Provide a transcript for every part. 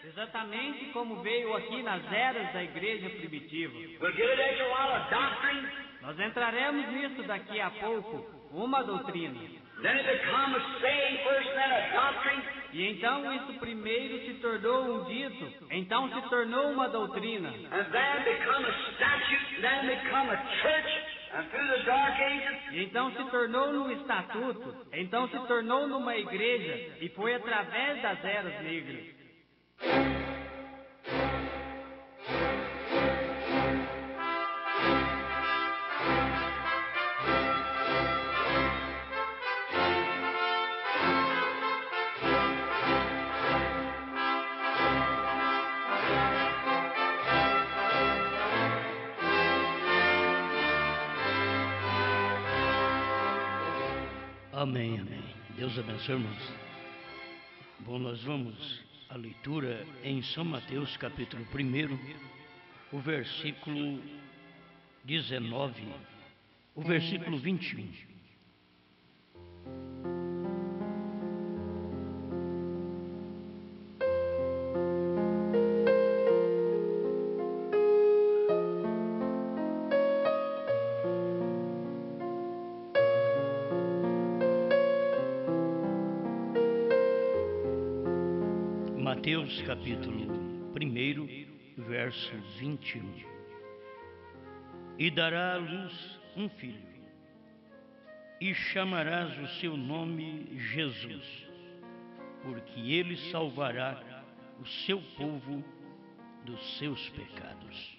exatamente como veio aqui nas eras da igreja primitiva. We'll get it after a while, a doctrine. Nós entraremos nisso daqui a pouco, uma doutrina. Then it becomes a saying first, then a doctrine. E então isso primeiro se tornou um dito, então se tornou uma doutrina. And then become a statute, then become a church. And through the dark ages, E então se tornou num estatuto, então se tornou numa igreja, e foi através das eras negras. Amém, amém. Deus abençoe, irmãos. Bom, nós vamos à leitura em São Mateus, capítulo 1, o versículo 19, o versículo 21. Mateus capítulo 1, verso 21. E dará à luz um filho, e chamarás o seu nome Jesus, porque ele salvará o seu povo dos seus pecados.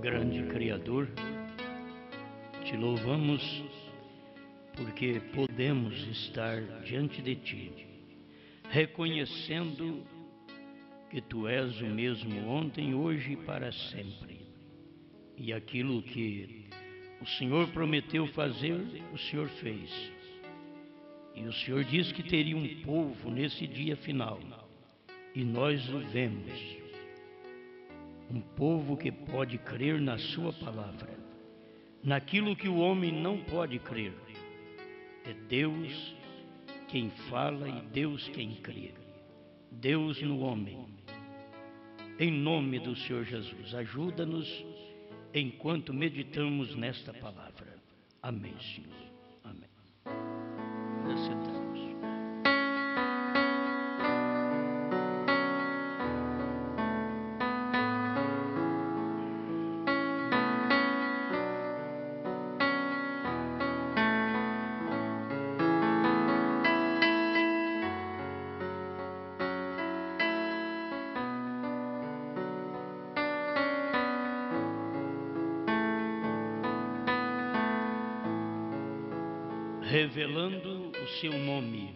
Grande Criador, te louvamos porque podemos estar diante de Ti, reconhecendo que Tu és o mesmo ontem, hoje e para sempre. E aquilo que o Senhor prometeu fazer, o Senhor fez. E o Senhor disse que teria um povo nesse dia final, e nós o vemos. Um povo que pode crer na sua palavra, naquilo que o homem não pode crer. É Deus quem fala e Deus quem crê. Deus no homem. Em nome do Senhor Jesus, ajuda-nos enquanto meditamos nesta palavra. Amém, Senhor. Amém. Sentamos. Revelando o seu nome.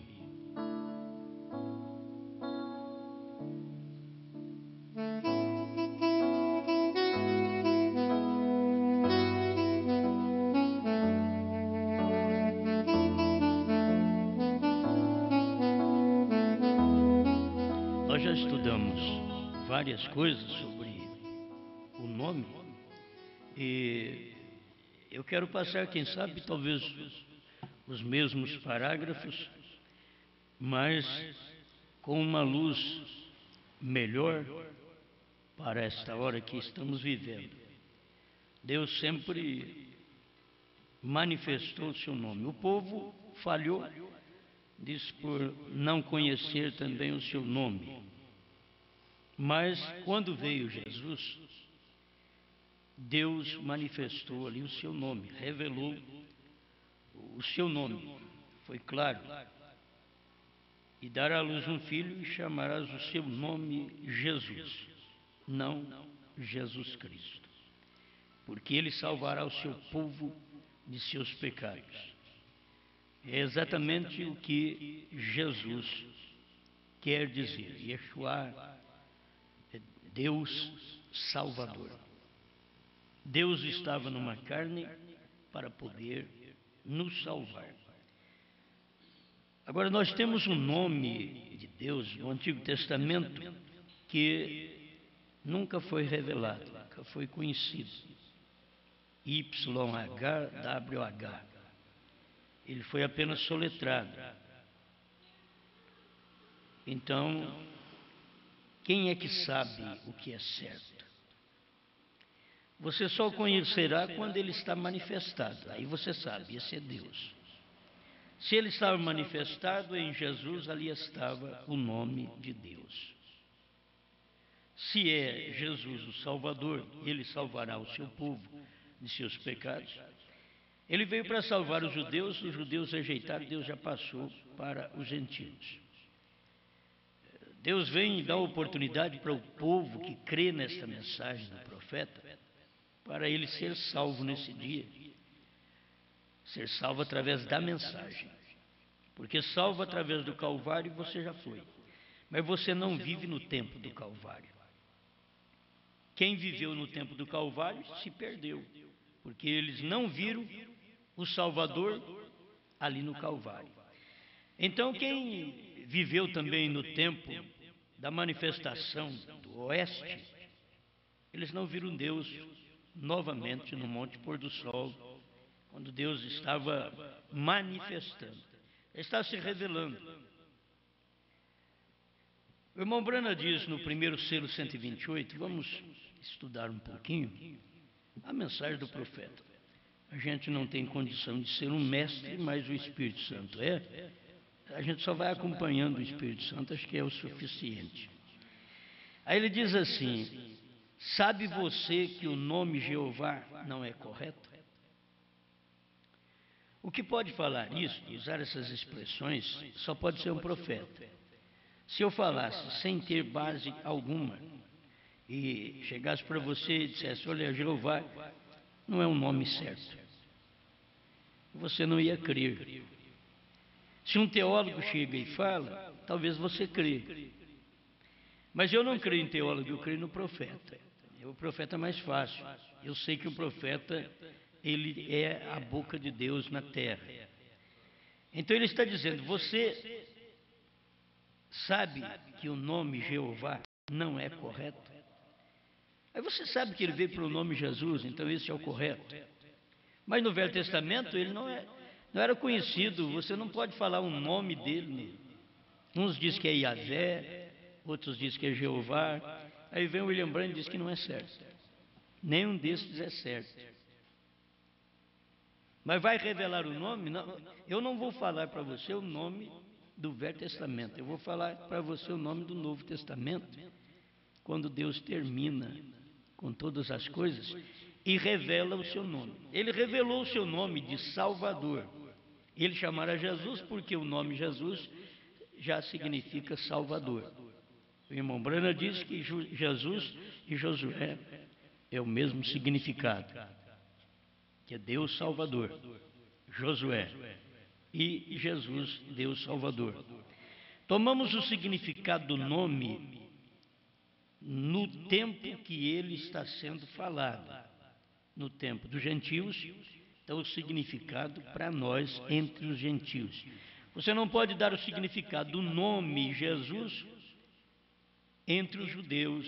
Nós já estudamos várias coisas sobre o nome e eu quero passar, quem sabe, talvez os mesmos parágrafos, mas com uma luz melhor para esta hora que estamos vivendo. Deus sempre manifestou o seu nome. O povo falhou, diz, por não conhecer também o seu nome. Mas quando veio Jesus, Deus manifestou ali o seu nome, revelou o seu nome, foi claro. E dará à luz um filho e chamarás o seu nome Jesus, não Jesus Cristo, porque ele salvará o seu povo de seus pecados. É exatamente o que Jesus quer dizer. Yeshua é Deus Salvador. Deus estava numa carne para poder nos salvar. Agora, nós temos um nome de Deus no Antigo Testamento que nunca foi revelado, nunca foi conhecido. YHWH. Ele foi apenas soletrado. Então, quem é que sabe o que é certo? Você só o conhecerá quando ele está manifestado. Aí você sabe, esse é Deus. Se ele estava manifestado em Jesus, ali estava o nome de Deus. Se é Jesus o Salvador, ele salvará o seu povo de seus pecados. Ele veio para salvar os judeus rejeitaram, Deus já passou para os gentios. Deus vem dar oportunidade para o povo que crê nesta mensagem do profeta, para ele ser salvo nesse dia. Ser salvo através da mensagem. Porque salvo através do Calvário você já foi. Mas você não vive no tempo do Calvário. Quem viveu no tempo do Calvário se perdeu. Porque eles não viram o Salvador ali no Calvário. Então quem viveu também no tempo da manifestação do Oeste, eles não viram Deus novamente no Monte Pôr do Sol, quando Deus estava manifestando, está se revelando. O irmão Brana diz no primeiro selo 128, vamos estudar um pouquinho a mensagem do profeta. A gente não tem condição de ser um mestre, mas o Espírito Santo é. A gente só vai acompanhando o Espírito Santo, acho que é o suficiente. Aí ele diz assim: sabe você que o nome Jeová não é correto? O que pode falar isso, usar essas expressões, só pode ser um profeta. Se eu falasse sem ter base alguma e chegasse para você e dissesse, olha, Jeová não é um nome certo, você não ia crer. Se um teólogo chega e fala, talvez você crê. Mas eu não creio em teólogo, eu creio no profeta. O profeta é mais fácil. Eu sei que o profeta, ele é a boca de Deus na terra. Então ele está dizendo, você sabe que o nome Jeová não é correto? Aí você sabe que ele veio pelo nome Jesus, então esse é o correto. Mas no Velho Testamento ele não era conhecido, você não pode falar o nome dele. Uns dizem que é Yahvé, outros dizem que é Jeová. Aí vem o William Branham e diz que não é certo. Nenhum desses é certo. Mas vai revelar o nome? Não, eu não vou falar para você o nome do Velho Testamento. Eu vou falar para você o nome do Novo Testamento, quando Deus termina com todas as coisas e revela o seu nome. Ele revelou o seu nome de Salvador. Ele chamará Jesus porque o nome Jesus já significa Salvador. O irmão Brana diz que Jesus e Josué é o mesmo significado, que é Deus Salvador, Josué, e Jesus, Deus Salvador. Tomamos o significado do nome no tempo que ele está sendo falado, no tempo dos gentios, então o significado para nós entre os gentios. Você não pode dar o significado do nome Jesus entre os judeus,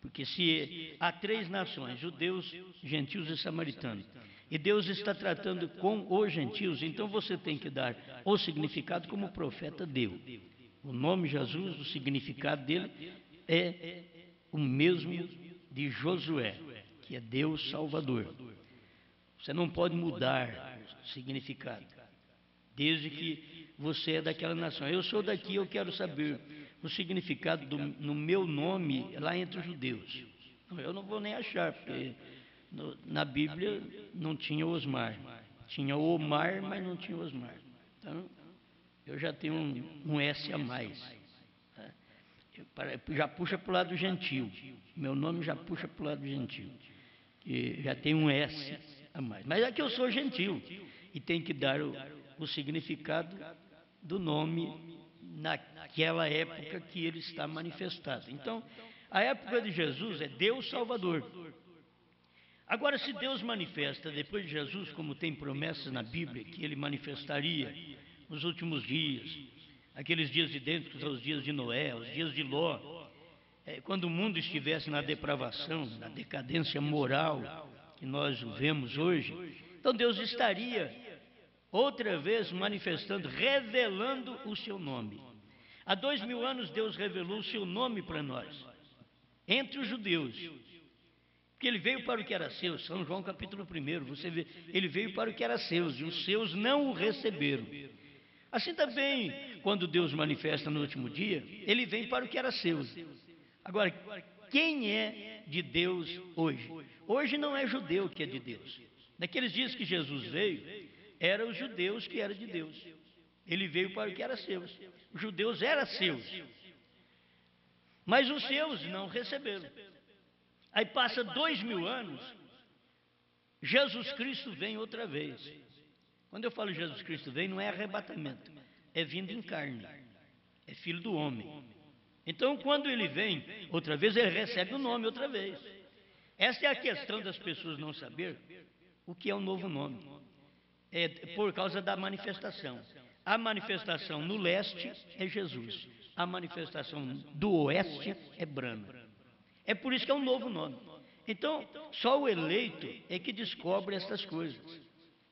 porque se há três nações, judeus, gentios e samaritanos, e Deus está tratando com os gentios, então você tem que dar o significado como o profeta deu. O nome Jesus, o significado dele é o mesmo de Josué, que é Deus Salvador. Você não pode mudar o significado, desde que você é daquela nação. Eu sou daqui, eu quero saber o significado no meu nome lá entre os judeus. Eu não vou nem achar, porque na Bíblia não tinha Osmar. Tinha Omar, mas não tinha Osmar. Então, eu já tenho um S a mais. Já puxa para o lado gentil. Meu nome já puxa para o lado gentil. E já tem um S a mais. Mas é que eu sou gentil. E tem que dar o significado do nome naquela época que ele está manifestado. Então, a época de Jesus é Deus Salvador. Agora, se Deus manifesta depois de Jesus, como tem promessas na Bíblia, que ele manifestaria nos últimos dias, aqueles dias idênticos aos dias de Noé, aos dias de Ló, quando o mundo estivesse na depravação, na decadência moral que nós vemos hoje, então Deus estaria outra vez manifestando, revelando o seu nome. Há 2000 anos Deus revelou o seu nome para nós, entre os judeus, porque ele veio para o que era seu. São João capítulo 1, você vê, ele veio para o que era seus, e os seus não o receberam. Assim também, quando Deus manifesta no último dia, ele vem para o que era seu. Agora, quem é de Deus hoje? Hoje não é judeu que é de Deus. Naqueles dias que Jesus veio, eram os judeus que eram de Deus. Ele veio para o que era seus. Os judeus eram seus, mas os seus não receberam. Aí passa 2000 anos, Jesus Cristo vem outra vez. Quando eu falo Jesus Cristo vem, não é arrebatamento, é vindo em carne, é filho do homem. Então, quando ele vem outra vez, ele recebe o nome outra vez. Essa é a questão das pessoas não saber o que é o novo nome. É por causa da manifestação. A manifestação no leste é Jesus. A manifestação do oeste é Brano. É por isso que é um novo nome. Então, só o eleito é que descobre essas coisas,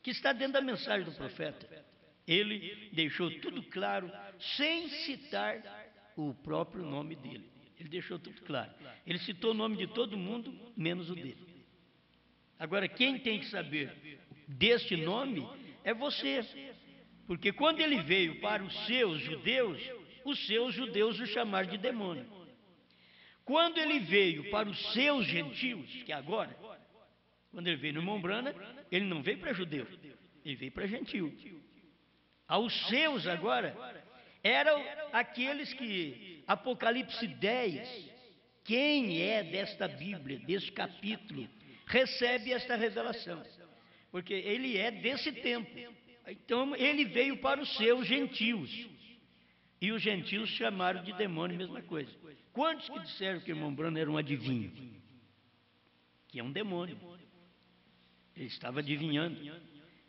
que está dentro da mensagem do profeta. Ele deixou tudo claro, sem citar o próprio nome dele. Ele deixou tudo claro. Ele citou o nome de todo mundo, menos o dele. Agora, quem tem que saber deste nome é você. Porque quando ele veio para os seus judeus o chamaram de demônio. Quando ele veio para os seus gentios, que é agora, quando ele veio no Mombrana, ele não veio para judeu, ele veio para gentio. Aos seus agora, eram aqueles que, Apocalipse 10, quem é desta Bíblia, deste capítulo, recebe esta revelação, porque ele é desse tempo. Então ele veio para os seus gentios, e os gentios chamaram de demônio, mesma coisa. Quantos que disseram que o irmão Brano era um adivinho? Que é um demônio. Ele estava adivinhando.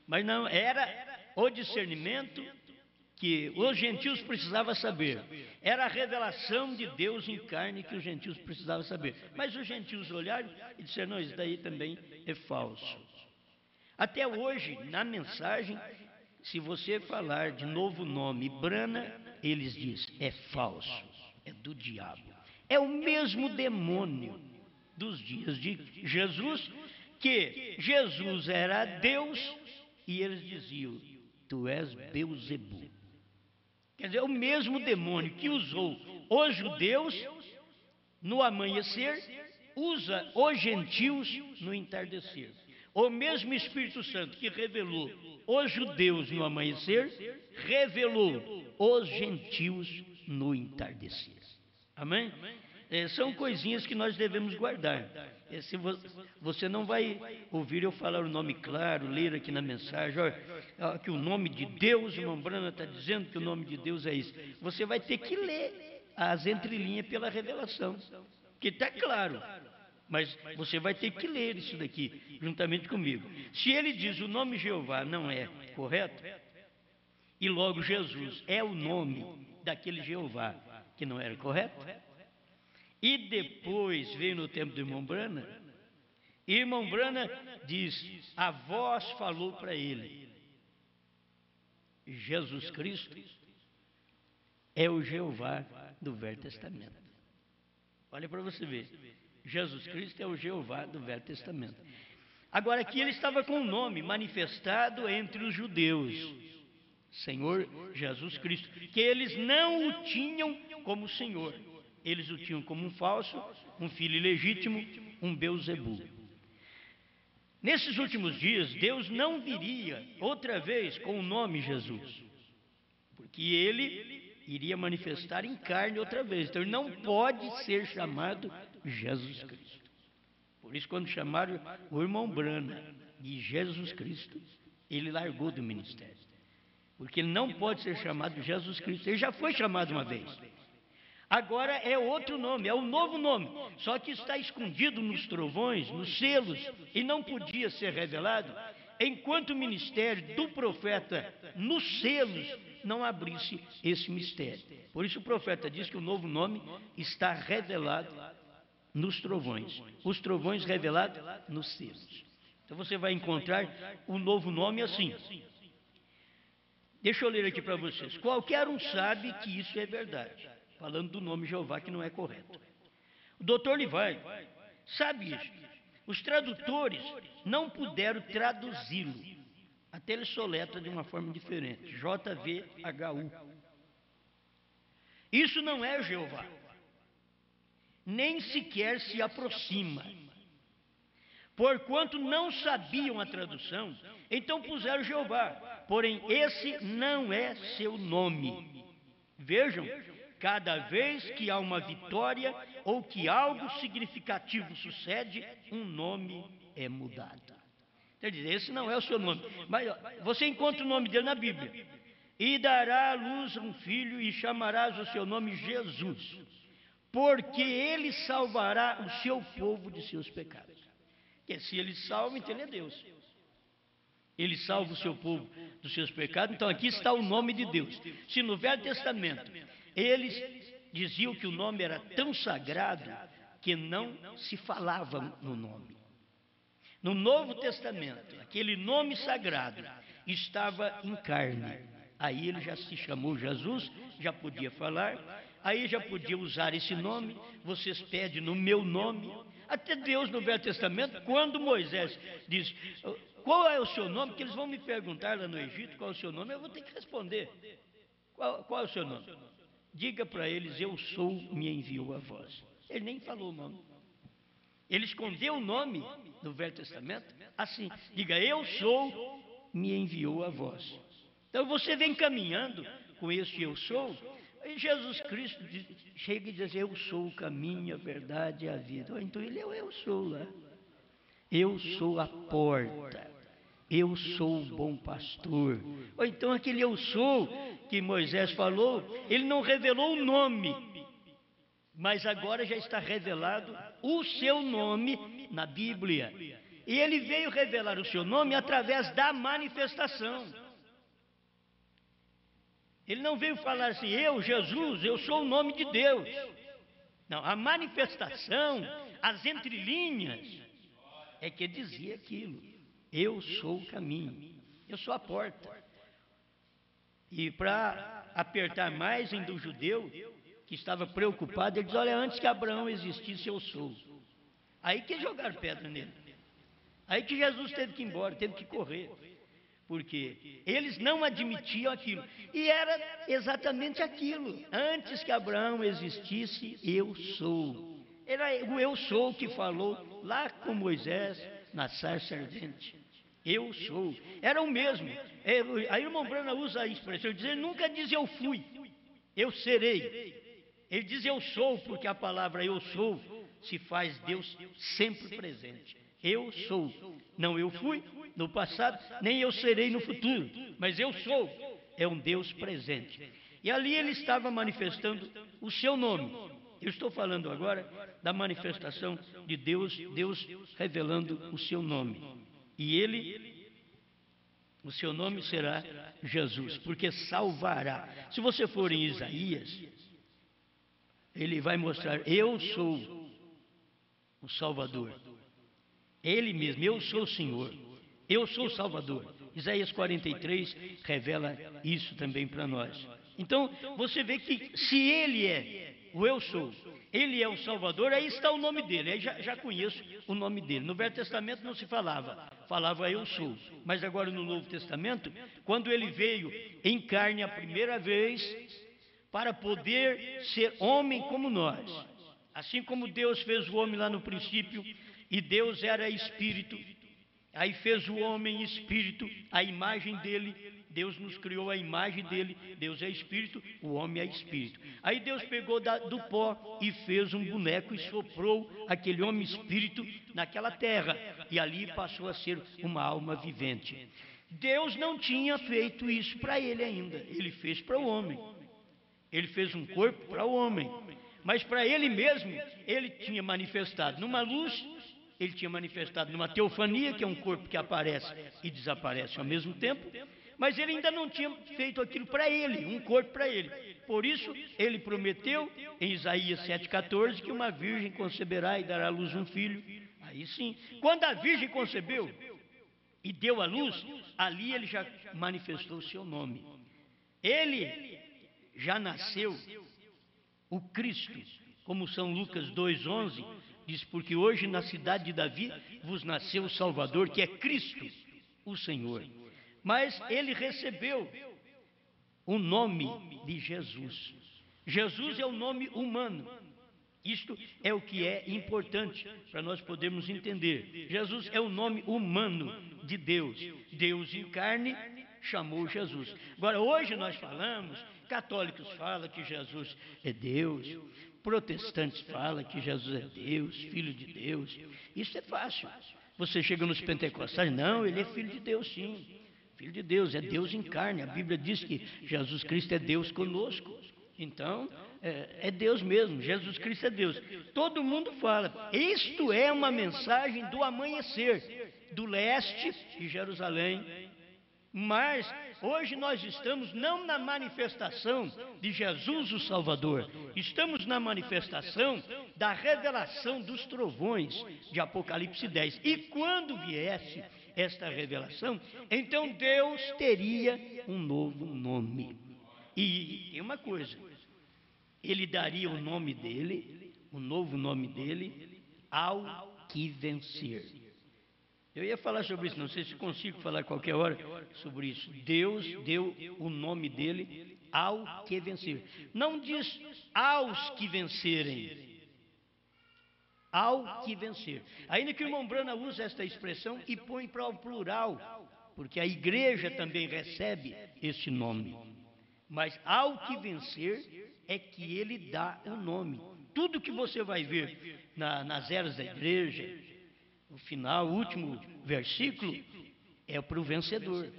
Mas não, era o discernimento que os gentios precisavam saber. Era a revelação de Deus em carne que os gentios precisavam saber. Mas os gentios olharam e disseram, não, isso daí também é falso. Até hoje, na mensagem, se você falar de novo nome, Brana, eles dizem, é falso, é do diabo. É o mesmo demônio dos dias de Jesus, que Jesus era Deus e eles diziam, tu és Beuzebu. Quer dizer, é o mesmo demônio que usou os judeus no amanhecer, usa os gentios no entardecer. O mesmo Espírito Santo que revelou os judeus no amanhecer, revelou os gentios no entardecer. Amém? São coisinhas que nós devemos guardar. Se você não vai ouvir eu falar o nome claro, ler aqui na mensagem, olha, que o nome de Deus, o irmão Brana está dizendo que o nome de Deus é isso. Você vai ter que ler as entrelinhas pela revelação, que está claro. Mas você vai ter que ler isso daqui, juntamente comigo. Se ele diz o nome Jeová não é correto, e logo Jesus é o nome daquele Jeová que não era correto, e depois veio no tempo do irmão Brana, e irmão Brana diz, a voz falou para ele, Jesus Cristo é o Jeová do Velho Testamento. Olha para você ver. Jesus Cristo é o Jeová do Velho Testamento. Agora aqui ele estava com o nome manifestado entre os judeus, Senhor Jesus Cristo, que eles não o tinham como Senhor, eles o tinham como um falso, um filho ilegítimo, um Beuzebu. Nesses últimos dias, Deus não viria outra vez com o nome Jesus, porque ele iria manifestar em carne outra vez, então ele não pode ser chamado Jesus Cristo. Por isso, quando chamaram o irmão Brana de Jesus Cristo, ele largou do ministério, porque ele não pode ser chamado Jesus Cristo. Ele já foi chamado uma vez, agora é outro nome, é um novo nome, só que está escondido nos trovões, nos selos, e não podia ser revelado, enquanto o ministério do profeta nos selos não abrisse esse mistério. Por isso o profeta diz que o novo nome está revelado nos trovões. Os trovões revelados nos selos. Então você vai encontrar o novo nome assim. Deixa eu ler aqui para vocês. Qualquer um sabe que isso é verdade. Falando do nome Jeová, que não é correto. O doutor Levi sabe isso. Os tradutores não puderam traduzi-lo. Até ele soletra de uma forma diferente. JVHU. Isso não é Jeová. Nem sequer se aproxima. Porquanto não sabiam a tradução, então puseram Jeová. Porém, esse não é seu nome. Vejam, cada vez que há uma vitória ou que algo significativo sucede, um nome é mudado. Quer dizer, esse não é o seu nome. Mas você encontra o nome dele na Bíblia. E dará à luz um filho e chamarás o seu nome Jesus, porque ele salvará o seu povo de seus pecados. Porque se ele salva, então ele é Deus. Ele salva o seu povo dos seus pecados. Então aqui está o nome de Deus. Se no Velho Testamento eles diziam que o nome era tão sagrado que não se falava no nome. No Novo Testamento, aquele nome sagrado estava em carne. Aí ele já se chamou Jesus, já podia falar, aí já podia usar esse nome. Vocês pedem no meu nome. Até Deus no Velho Testamento, quando Moisés diz, qual é o seu nome? Porque eles vão me perguntar lá no Egito qual é o seu nome, eu vou ter que responder. Qual é o seu nome? Diga para eles, eu sou, me enviou a vós. Ele nem falou o nome. Ele escondeu o nome no Velho Testamento assim, diga, eu sou, me enviou a vós. Então você vem caminhando com esse eu sou, e Jesus Cristo chega e diz, eu sou o caminho, a verdade e a vida. Então ele é o eu sou lá. Eu sou a porta. Eu sou o bom pastor. Ou então aquele eu sou que Moisés falou, ele não revelou o nome, mas agora já está revelado o seu nome na Bíblia. E ele veio revelar o seu nome através da manifestação. Ele não veio falar assim, eu, Jesus, eu sou o nome de Deus. Não, a manifestação, as entrelinhas, é que dizia aquilo. Eu sou o caminho, eu sou a porta. E para apertar mais ainda o judeu, que estava preocupado, ele diz, olha, antes que Abraão existisse, eu sou. Aí que jogaram pedra nele. Aí que Jesus teve que ir embora, teve que correr. Porque eles não admitiam aquilo. E era exatamente aquilo. Antes que Abraão existisse, eu sou. Era o eu sou que falou lá com Moisés na sarça ardente. Eu sou. Era o mesmo. A irmã Brana usa a expressão, ele nunca diz eu fui, eu serei. Ele diz eu sou, porque a palavra eu sou se faz Deus sempre presente. Eu sou. Não eu fui no passado, nem eu serei no futuro, mas eu sou. É um Deus presente. E ali ele estava manifestando o seu nome. Eu estou falando agora da manifestação de Deus, Deus revelando o seu nome. E ele, o seu nome será Jesus, porque salvará. Se você for em Isaías, ele vai mostrar, eu sou o Salvador. Ele mesmo, eu sou o Senhor, eu sou o Salvador. Isaías 43 revela isso também para nós. Então, você vê que se ele é o eu sou, ele é o Salvador, aí está o nome dele, aí já conheço o nome dele. No Velho Testamento não se falava eu sou. Mas agora no Novo Testamento, quando ele veio em carne a primeira vez, para poder ser homem como nós, assim como Deus fez o homem lá no princípio, e Deus era espírito, aí fez o homem espírito, a imagem dele, Deus nos criou a imagem dele, Deus é espírito, o homem é espírito. Aí Deus pegou do pó e fez um boneco e soprou aquele homem espírito naquela terra, e ali passou a ser uma alma vivente. Deus não tinha feito isso para ele ainda, ele fez para o homem. Ele fez um corpo para o homem, mas para ele mesmo, ele tinha manifestado numa luz, ele tinha manifestado numa teofania, que é um corpo que aparece e desaparece ao mesmo tempo, mas ele ainda não tinha feito aquilo para ele, um corpo para ele. Por isso, ele prometeu em Isaías 7,14 que uma virgem conceberá e dará à luz um filho. Aí sim, quando a virgem concebeu e deu à luz, ali ele já manifestou o seu nome. Ele já nasceu o Cristo, como São Lucas 2,11 diz, porque hoje na cidade de Davi vos nasceu o Salvador, que é Cristo, o Senhor. Mas ele recebeu o nome de Jesus. Jesus é o nome humano. Isto é o que é importante para nós podermos entender. Jesus é o nome humano de Deus. Deus em carne chamou Jesus. Agora, hoje nós falamos, católicos falam que Jesus é Deus, protestantes falam que Jesus é Deus, Filho de Deus. Isso é fácil. Você chega nos pentecostais, não, ele é Filho de Deus sim. Filho de Deus, é Deus em carne. A Bíblia diz que Jesus Cristo é Deus conosco. Então, é Deus mesmo, Jesus Cristo é Deus. Todo mundo fala, isto é uma mensagem do amanhecer, do leste de Jerusalém. Mas hoje nós estamos não na manifestação de Jesus o Salvador, estamos na manifestação da revelação dos trovões de Apocalipse 10. E quando viesse esta revelação, então Deus teria um novo nome. E tem uma coisa, ele daria o nome dele, o novo nome dele, ao que vencer. Eu ia falar sobre isso, não sei se consigo falar qualquer hora sobre isso. Deus deu o nome dele ao que vencer. Não diz aos que vencerem. Ao que vencer. Ainda que o irmão Brana usa esta expressão e põe para o plural, porque a igreja também recebe esse nome. Mas ao que vencer é que ele dá o nome. Tudo que você vai ver nas eras da igreja, o final, o último versículo, é para o vencedor.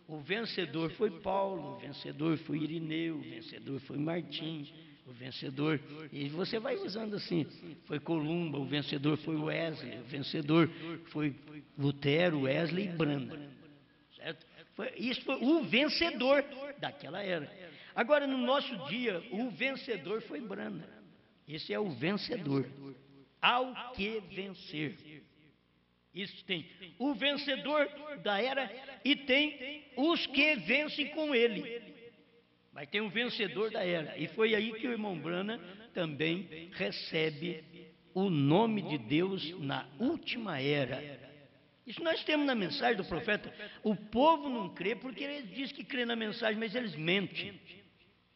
O vencedor foi Paulo, o vencedor foi Irineu, o vencedor foi Martim, o vencedor, e você vai usando assim, foi Columba, o vencedor foi Wesley, o vencedor foi Lutero, Wesley e Branda. Certo? Isso foi o vencedor daquela era. Agora, no nosso dia, o vencedor foi Branda. Esse é o vencedor. Ao que vencer. Isso tem o vencedor da era e tem os que vencem com ele. Mas tem o vencedor da era. E foi aí que o irmão Brana também recebe o nome de Deus na última era. Isso nós temos na mensagem do profeta. O povo não crê porque ele diz que crê na mensagem, mas eles mentem.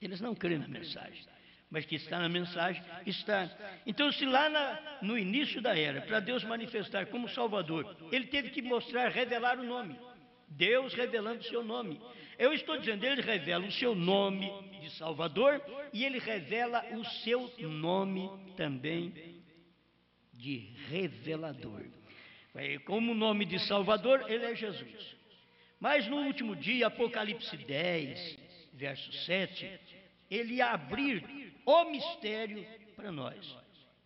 Eles não creem na mensagem. Mas que está na mensagem, está. Então, se lá no início da era, para Deus manifestar como Salvador, ele teve que mostrar, revelar o nome. Deus revelando o seu nome. Eu estou dizendo, ele revela o seu nome de Salvador e ele revela o seu nome também de revelador. Como o nome de Salvador, ele é Jesus. Mas no último dia, Apocalipse 10, verso 7, ele ia abrir o mistério para nós.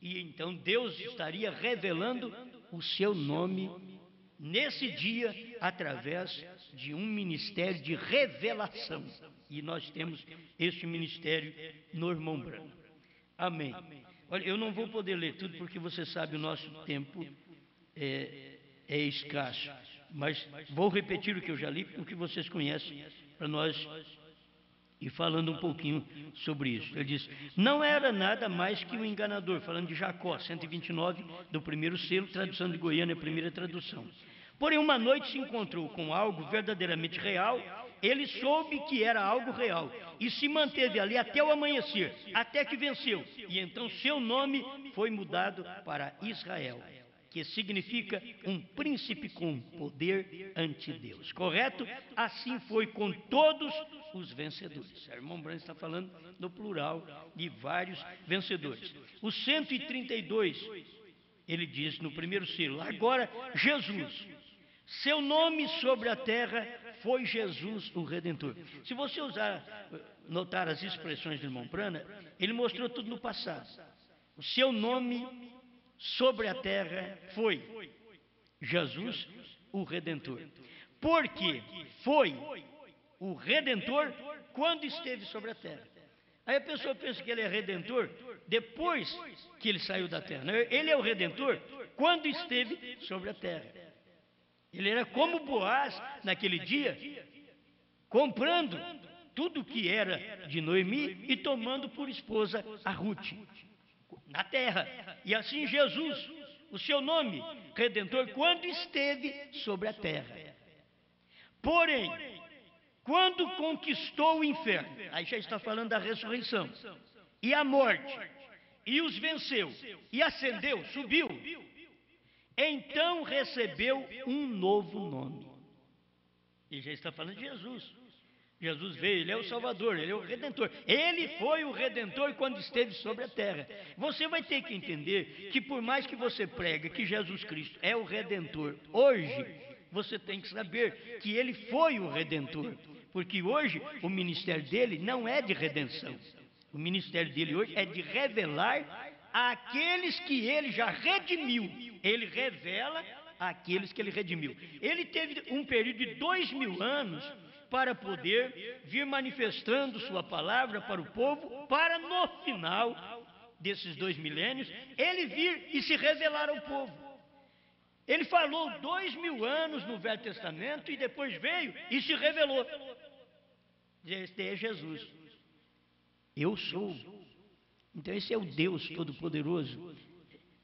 E então Deus estaria revelando o seu nome nesse dia através de um ministério de revelação. E nós temos esse ministério no irmão Brana. Amém. Olha, eu não vou poder ler tudo porque você sabe o nosso tempo é escasso. Mas vou repetir o que eu já li, o que vocês conhecem, para nós ir falando um pouquinho sobre isso. Ele diz, não era nada mais que um enganador, falando de Jacó, 129, do primeiro selo, tradução de Goiânia, primeira tradução. Porém, uma noite se encontrou com algo verdadeiramente real, ele soube que era algo real, e se manteve ali até o amanhecer, até que venceu. E então seu nome foi mudado para Israel, que significa um príncipe com poder ante Deus. Correto? Assim foi com todos os vencedores. O irmão Brana está falando no plural de vários vencedores. O 132, ele diz no primeiro selo, agora Jesus, seu nome sobre a terra foi Jesus o Redentor. Se você notar as expressões do irmão Brana, ele mostrou tudo no passado. O seu nome sobre a terra foi Jesus o Redentor. Porque foi o Redentor quando esteve sobre a terra. Aí a pessoa pensa que ele é Redentor depois que ele saiu da terra. Não, ele é o Redentor quando esteve sobre a terra. Ele era como Boaz naquele dia, comprando tudo que era de Noemi e tomando por esposa a Ruth, na terra. E assim Jesus, o seu nome, Redentor, quando esteve sobre a terra. Porém, quando conquistou o inferno, aí já está falando da ressurreição, e a morte, e os venceu, e ascendeu, subiu, então recebeu um novo nome. E já está falando de Jesus. Jesus veio, ele é o Salvador, ele é o Redentor. Ele foi o Redentor quando esteve sobre a terra. Você vai ter que entender que por mais que você prega que Jesus Cristo é o Redentor, hoje você tem que saber que ele foi o Redentor. Porque hoje o ministério dele não é de redenção. O ministério dele hoje é de revelar àqueles que ele já redimiu. Ele revela àqueles que ele redimiu. Ele teve um período de 2000 anos para poder vir manifestando sua palavra para o povo, para no final desses 2 milênios, ele vir e se revelar ao povo. Ele falou 2000 anos no Velho Testamento e depois veio e se revelou. Este é Jesus. Eu sou. Então esse é o Deus Todo-Poderoso.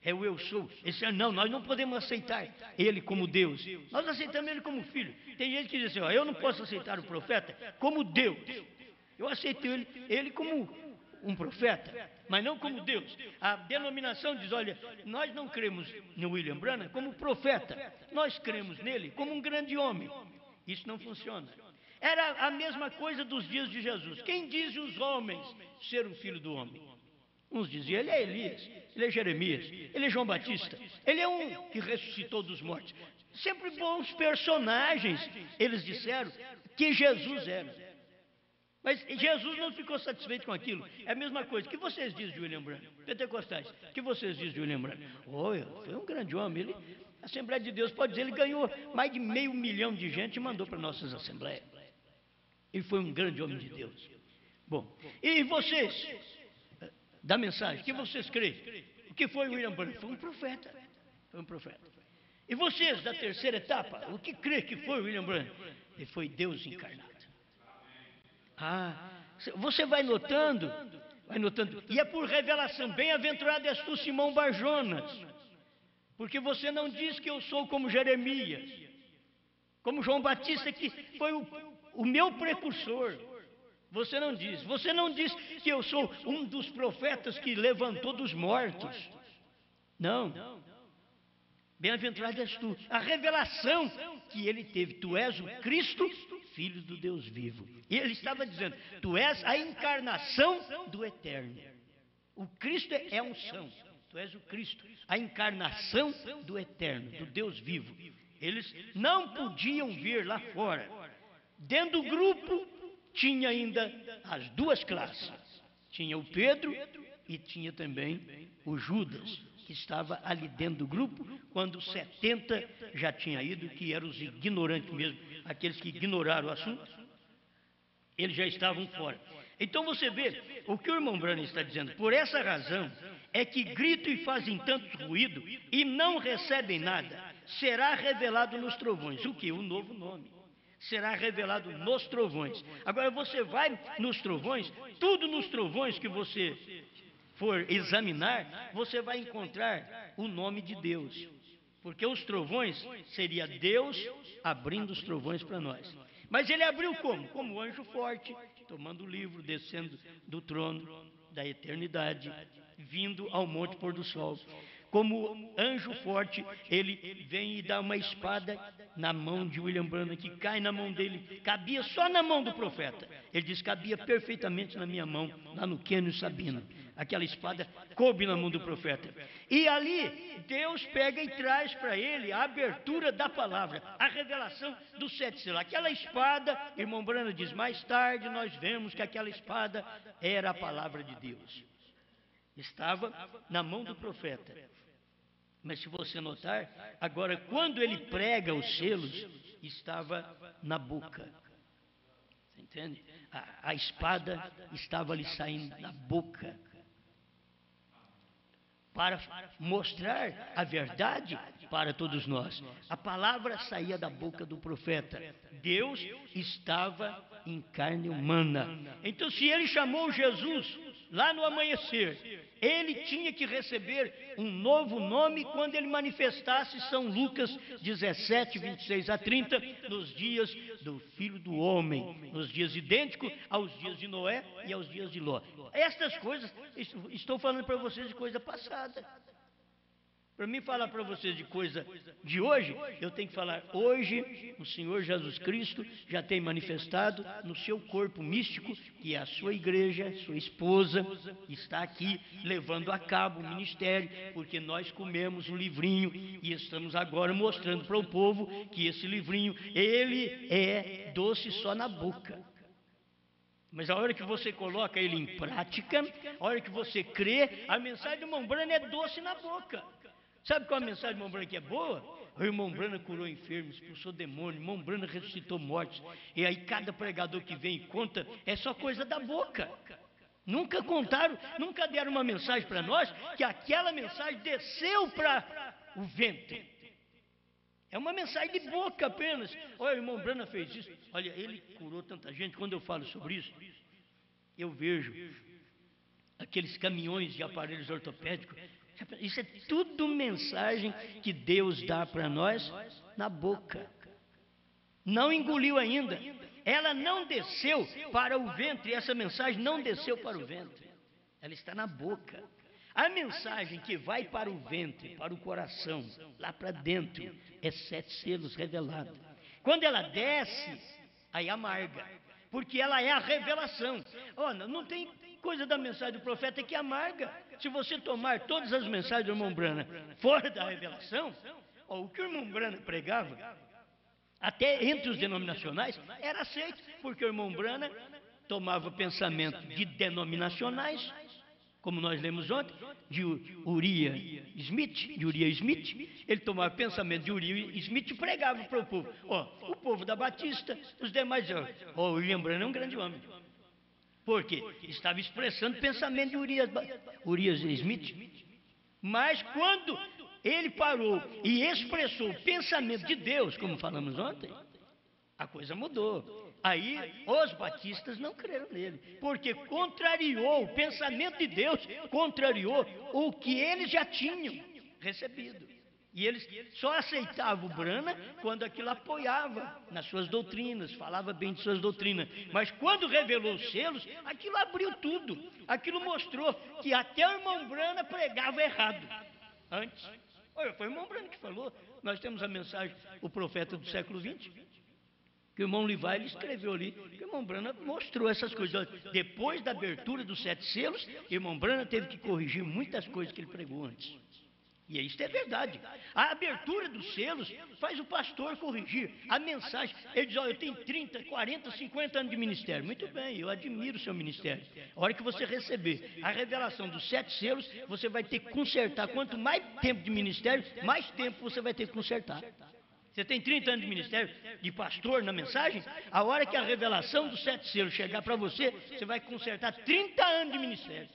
É o eu sou. Não, nós não podemos aceitar ele como Deus. Nós aceitamos ele como filho. Tem gente que diz assim, ó, eu não posso aceitar o profeta como Deus. Eu aceito ele como um profeta, mas não como Deus. A denominação diz, olha, nós não cremos no William Branham como profeta. Nós cremos nele como um grande homem. Isso não funciona. Era a mesma coisa dos dias de Jesus. Quem diz os homens ser o filho do homem? Uns diziam, ele é Elias, ele é Jeremias, ele é João Batista, ele é um que ressuscitou dos mortos. Sempre bons personagens, eles disseram que Jesus era. Mas Jesus não ficou satisfeito com aquilo. É a mesma coisa. O que vocês dizem de William Branham? Pentecostais, o que vocês dizem de William Branham? Olha, foi um grande homem. A Assembleia de Deus pode dizer, ele ganhou mais de 500 mil de gente e mandou para nossas assembleias. Ele foi um grande homem de Deus. Bom, e vocês... da mensagem, que vocês creem? O que foi William Branham? Foi um profeta. Foi um profeta. E vocês, da terceira etapa, o que crê que foi William Branham? Ele foi Deus encarnado. Você vai notando, e é por revelação. Bem-aventurado és tu, Simão Barjonas, porque você não diz que eu sou como Jeremias, como João Batista, que foi o meu precursor. Você não diz que eu sou um dos profetas que levantou dos mortos. Não. Bem-aventurado és tu. A revelação que ele teve. Tu és o Cristo, Filho do Deus vivo. E ele estava dizendo, tu és a encarnação do Eterno. O Cristo é a unção. Tu és o Cristo, a encarnação do Eterno, do Deus vivo. Eles não podiam vir lá fora. Dentro do grupo, tinha ainda as duas classes. Tinha o Pedro e tinha também o Judas, que estava ali dentro do grupo, quando 70 já tinha ido, que eram os ignorantes mesmo, aqueles que ignoraram o assunto, eles já estavam fora. Então você vê o que o irmão Branham está dizendo. Por essa razão é que gritam e fazem tanto ruído e não recebem nada. Será revelado nos trovões. O que? O novo nome. Será revelado nos trovões. Agora você vai nos trovões, tudo nos trovões que você for examinar, você vai encontrar o nome de Deus. Porque os trovões seria Deus abrindo os trovões para nós. Mas ele abriu como? Como o anjo forte, tomando o livro, descendo do trono da eternidade, vindo ao monte pôr do sol. Como anjo forte, ele vem e dá uma espada na mão de William Branham, que cai na mão dele, cabia só na mão do profeta. Ele diz, cabia perfeitamente na minha mão, lá no Quênio Sabino. Aquela espada coube na mão do profeta. E ali, Deus pega e traz para ele a abertura da palavra, a revelação dos 7 selos. Aquela espada, irmão Branham diz, mais tarde nós vemos que aquela espada era a palavra de Deus. Estava na mão do profeta. Mas se você notar, agora quando ele prega os selos, estava na boca. Entende? A espada estava lhe saindo da boca para mostrar a verdade para todos nós. A palavra saía da boca do profeta. Deus estava em carne humana. Então, se ele chamou Jesus lá no amanhecer, ele tinha que receber um novo nome quando ele manifestasse São Lucas 17, 26 a 30, nos dias do Filho do Homem, nos dias idênticos aos dias de Noé e aos dias de Ló. Estas coisas, estou falando para vocês de coisa passada. Para mim falar para vocês de coisa de hoje, eu tenho que falar hoje, o Senhor Jesus Cristo já tem manifestado no seu corpo místico, que é a sua igreja, sua esposa, está aqui levando a cabo o ministério, porque nós comemos o livrinho e estamos agora mostrando para o povo que esse livrinho, ele é doce só na boca. Mas a hora que você coloca ele em prática, a hora que você crê, a mensagem do irmão Branham é doce na boca. Sabe qual a mensagem do irmão Branham que é boa? O irmão Branham curou enfermos, expulsou demônio, o irmão Branham ressuscitou mortos. E aí cada pregador que vem e conta é só coisa da boca. Nunca contaram, nunca deram uma mensagem para nós que aquela mensagem desceu para o ventre. É uma mensagem de boca apenas. Olha, o irmão Branham fez isso. Olha, ele curou tanta gente. Quando eu falo sobre isso, eu vejo aqueles caminhões de aparelhos ortopédicos. Isso é tudo mensagem que Deus dá para nós na boca. Não engoliu ainda. Ela não desceu para o ventre. Essa mensagem não desceu para o ventre. Ela está na boca. A mensagem que vai para o ventre, para o coração, lá para dentro, é 7 selos revelados. Quando ela desce, aí amarga, porque ela é a revelação. Olha, não tem coisa da mensagem do profeta que amarga. Se você tomar todas as mensagens do irmão Branham fora da revelação, o que o irmão Branham pregava, até entre os denominacionais, era aceito, porque o irmão Branham tomava pensamento de denominacionais, como nós lemos ontem, de Uriah Smith, ele tomava pensamento de Uriah Smith e pregava para o povo. O povo da Batista, os demais, o William Branham é um grande homem. Por quê? Estava expressando pensamento de Uriah Smith. Mas quando ele parou e expressou o pensamento de Deus, como falamos ontem, a coisa mudou. Aí os batistas não creram nele, porque contrariou o pensamento de Deus, contrariou o que eles já tinham recebido. E eles só aceitavam o Branham quando aquilo apoiava nas suas doutrinas, falava bem de suas doutrinas. Mas quando revelou os selos, aquilo abriu tudo. Aquilo mostrou que até o irmão Branham pregava errado. Antes, olha, foi o irmão Branham que falou. Nós temos a mensagem, o profeta do século XX, que o irmão Levi ele escreveu ali, que o irmão Branham mostrou essas coisas. Depois da abertura dos 7 selos, o irmão Branham teve que corrigir muitas coisas que ele pregou antes. E isso é verdade. A abertura dos selos faz o pastor corrigir a mensagem. Ele diz, eu tenho 30, 40, 50 anos de ministério. Muito bem, eu admiro o seu ministério. A hora que você receber a revelação dos 7 selos, você vai ter que consertar. Quanto mais tempo de ministério, mais tempo você vai ter que consertar. Você tem 30 anos de ministério de pastor na mensagem, a hora que a revelação dos 7 selos chegar para você, você vai consertar 30 anos de ministério.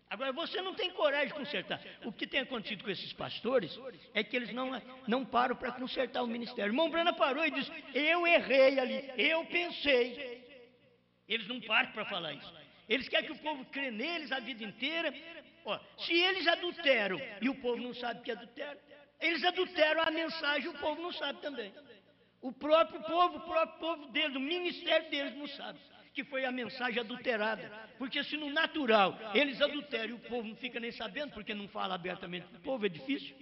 Agora, você não tem coragem de consertar. O que tem acontecido com esses pastores é que eles não param para consertar o ministério. O irmão Branham parou e disse, eu errei ali, eu pensei. Eles não param para falar isso. Eles querem que o povo crê neles a vida inteira. Se eles adulteram e o povo não sabe que adulteram, eles adulteram a mensagem, o povo não sabe também. O próprio povo deles, o ministério deles não sabe que foi a mensagem adulterada. Porque se no natural eles adulteram e o povo não fica nem sabendo, porque não fala abertamente para o povo, é difícil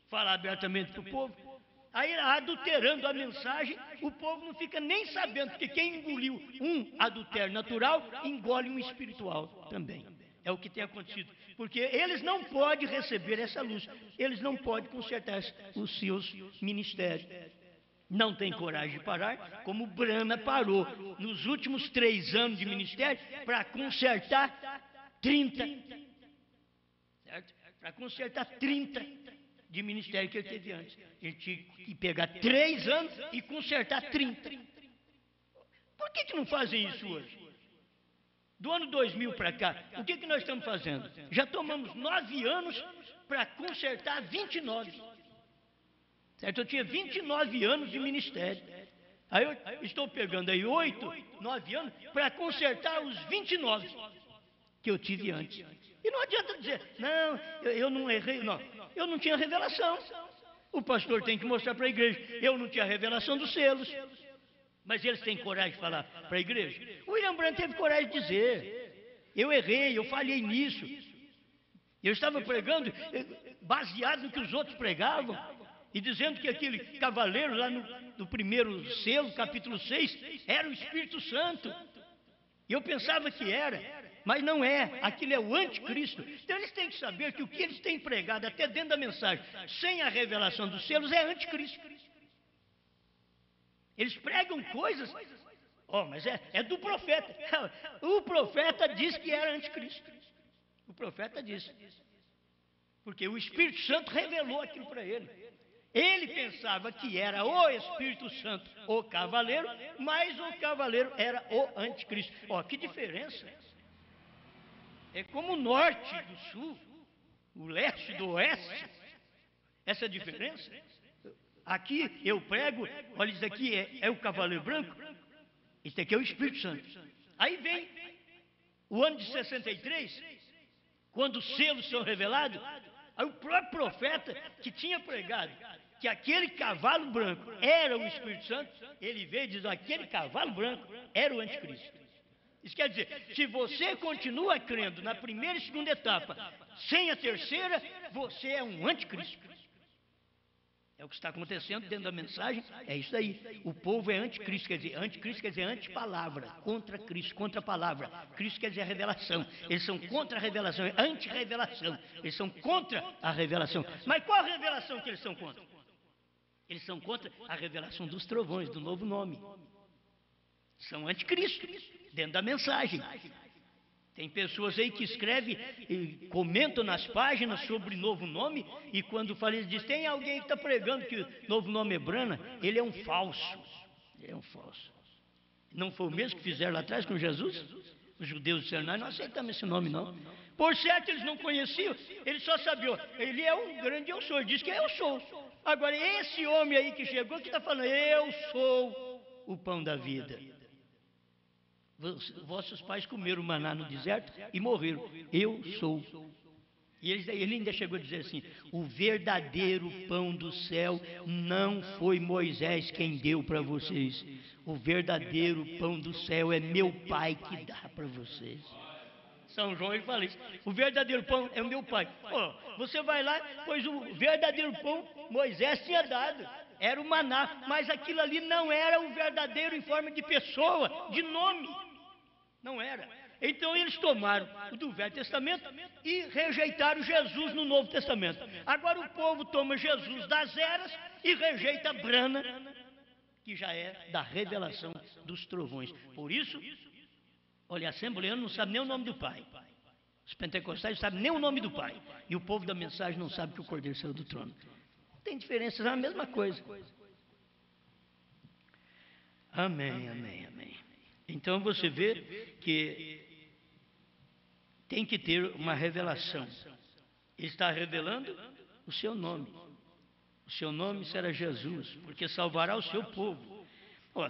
falar abertamente para o povo. Aí, adulterando a mensagem, o povo não fica nem sabendo, porque quem engoliu um adultério natural, engole um espiritual também. É o que tem acontecido. Porque eles não podem receber essa luz, eles não podem consertar os seus ministérios. Não tem coragem de parar, como o Branham parou nos últimos 3 anos de ministério para consertar 30. Certo? Para consertar 30 de ministério que ele teve antes. Ele tinha que pegar 3 anos e consertar 30. Por que não fazem isso hoje? Do ano 2000 para cá, o que nós estamos fazendo? Já tomamos 9 anos para consertar 29. Certo? Eu tinha 29 anos de ministério. Aí eu estou pegando aí 8, 9 anos para consertar os 29 que eu tive antes. E não adianta dizer, não, eu não errei, não. Eu não tinha revelação. O pastor tem que mostrar para a igreja. Eu não tinha revelação dos selos. Mas eles têm coragem de falar para a igreja? O William Branham teve coragem de dizer, eu errei, eu falhei nisso. Eu estava pregando baseado no que os outros pregavam e dizendo que aquele cavaleiro lá no primeiro selo, capítulo 6, era o Espírito Santo. E eu pensava que era, mas não é. Aquilo é o anticristo. Então eles têm que saber que o que eles têm pregado até dentro da mensagem, sem a revelação dos selos, é anticristo. Eles pregam coisas, mas é do profeta. O profeta diz que era anticristo. O profeta disse. Porque o Espírito Santo revelou aquilo para ele. Ele pensava que era o Espírito Santo o cavaleiro, mas o cavaleiro era o anticristo. Que diferença. É como o norte do sul, o leste do oeste. Essa diferença. Aqui eu prego, olha, isso aqui é o cavaleiro branco, isso aqui é o Espírito Santo. Aí vem o ano de 63, quando os selos são revelados, aí o próprio profeta que tinha pregado que aquele cavalo branco era o Espírito Santo, ele veio e diz, aquele cavalo branco era o anticristo. Isso quer dizer, se você continua crendo na primeira e segunda etapa, sem a terceira, você é um anticristo. É o que está acontecendo dentro da mensagem, é isso aí. O povo é anticristo quer dizer antipalavra, contra Cristo, contra a palavra. Cristo quer dizer a revelação. Eles são contra a revelação, é anti-revelação. Eles são contra a revelação. Mas qual a revelação que eles são contra? Eles são contra a revelação dos trovões, do novo nome. São anticristo, dentro da mensagem. Tem pessoas aí que escrevem e comentam nas páginas sobre novo nome, e quando fala, eles dizem, tem alguém que está pregando que o novo nome é Brana, ele é um falso. Ele é um falso. Não foi o mesmo que fizeram lá atrás com Jesus? Os judeus disseram, nós não aceitamos esse nome não. Por certo, eles não conheciam, eles só sabiam, ele é um grande eu sou, ele diz que eu sou. Agora, esse homem aí que chegou, que está falando, eu sou o pão da vida. Vossos pais comeram maná no deserto e morreram. Eu sou. E ele ainda chegou a dizer assim, o verdadeiro pão do céu não foi Moisés quem deu para vocês. O verdadeiro pão do céu é meu pai que dá para vocês. São João ele fala isso. O verdadeiro pão é o meu pai. Você vai lá, pois o verdadeiro pão Moisés tinha dado. Era o maná, mas aquilo ali não era o verdadeiro em forma de pessoa, de nome. Não era. Então eles tomaram o do Velho Testamento e rejeitaram Jesus no Novo Testamento. Agora o povo toma Jesus das eras e rejeita Brana, que já é da revelação dos trovões. Por isso, olha, a assembleano não sabe nem o nome do Pai. Os pentecostais não sabem nem o nome do Pai. E o povo da mensagem não sabe que o Cordeiro saiu do trono. Tem diferença, é a mesma coisa. Amém, amém, amém. Então você vê que tem que ter uma revelação. Ele está revelando o seu nome. O seu nome será Jesus, porque salvará o seu povo.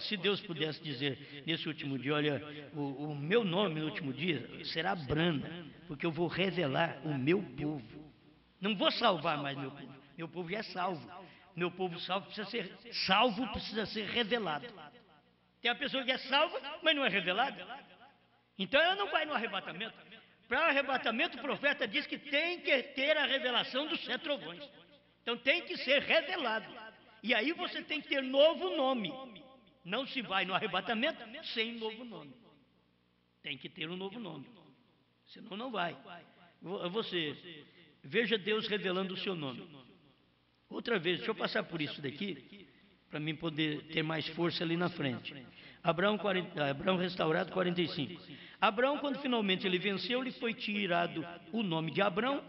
Se Deus pudesse dizer nesse último dia, olha, o meu nome no último dia será Brana, porque eu vou revelar o meu povo. Não vou salvar mais meu povo. Meu povo já é salvo. Meu povo salvo precisa ser revelado. Tem a pessoa que é salva, mas não é revelada. Então ela não vai no arrebatamento. Para o arrebatamento, o profeta diz que tem que ter a revelação dos 7 trovões. Então tem que ser revelado. E aí você tem que ter novo nome. Não se vai no arrebatamento sem novo nome. Tem que ter um novo nome. Senão não vai. Você veja Deus revelando o seu nome. Outra vez, deixa eu passar por isso daqui, para mim poder ter mais força ali na frente. Abraão restaurado 45. Abraão, quando finalmente ele venceu, lhe foi tirado o nome de Abrão,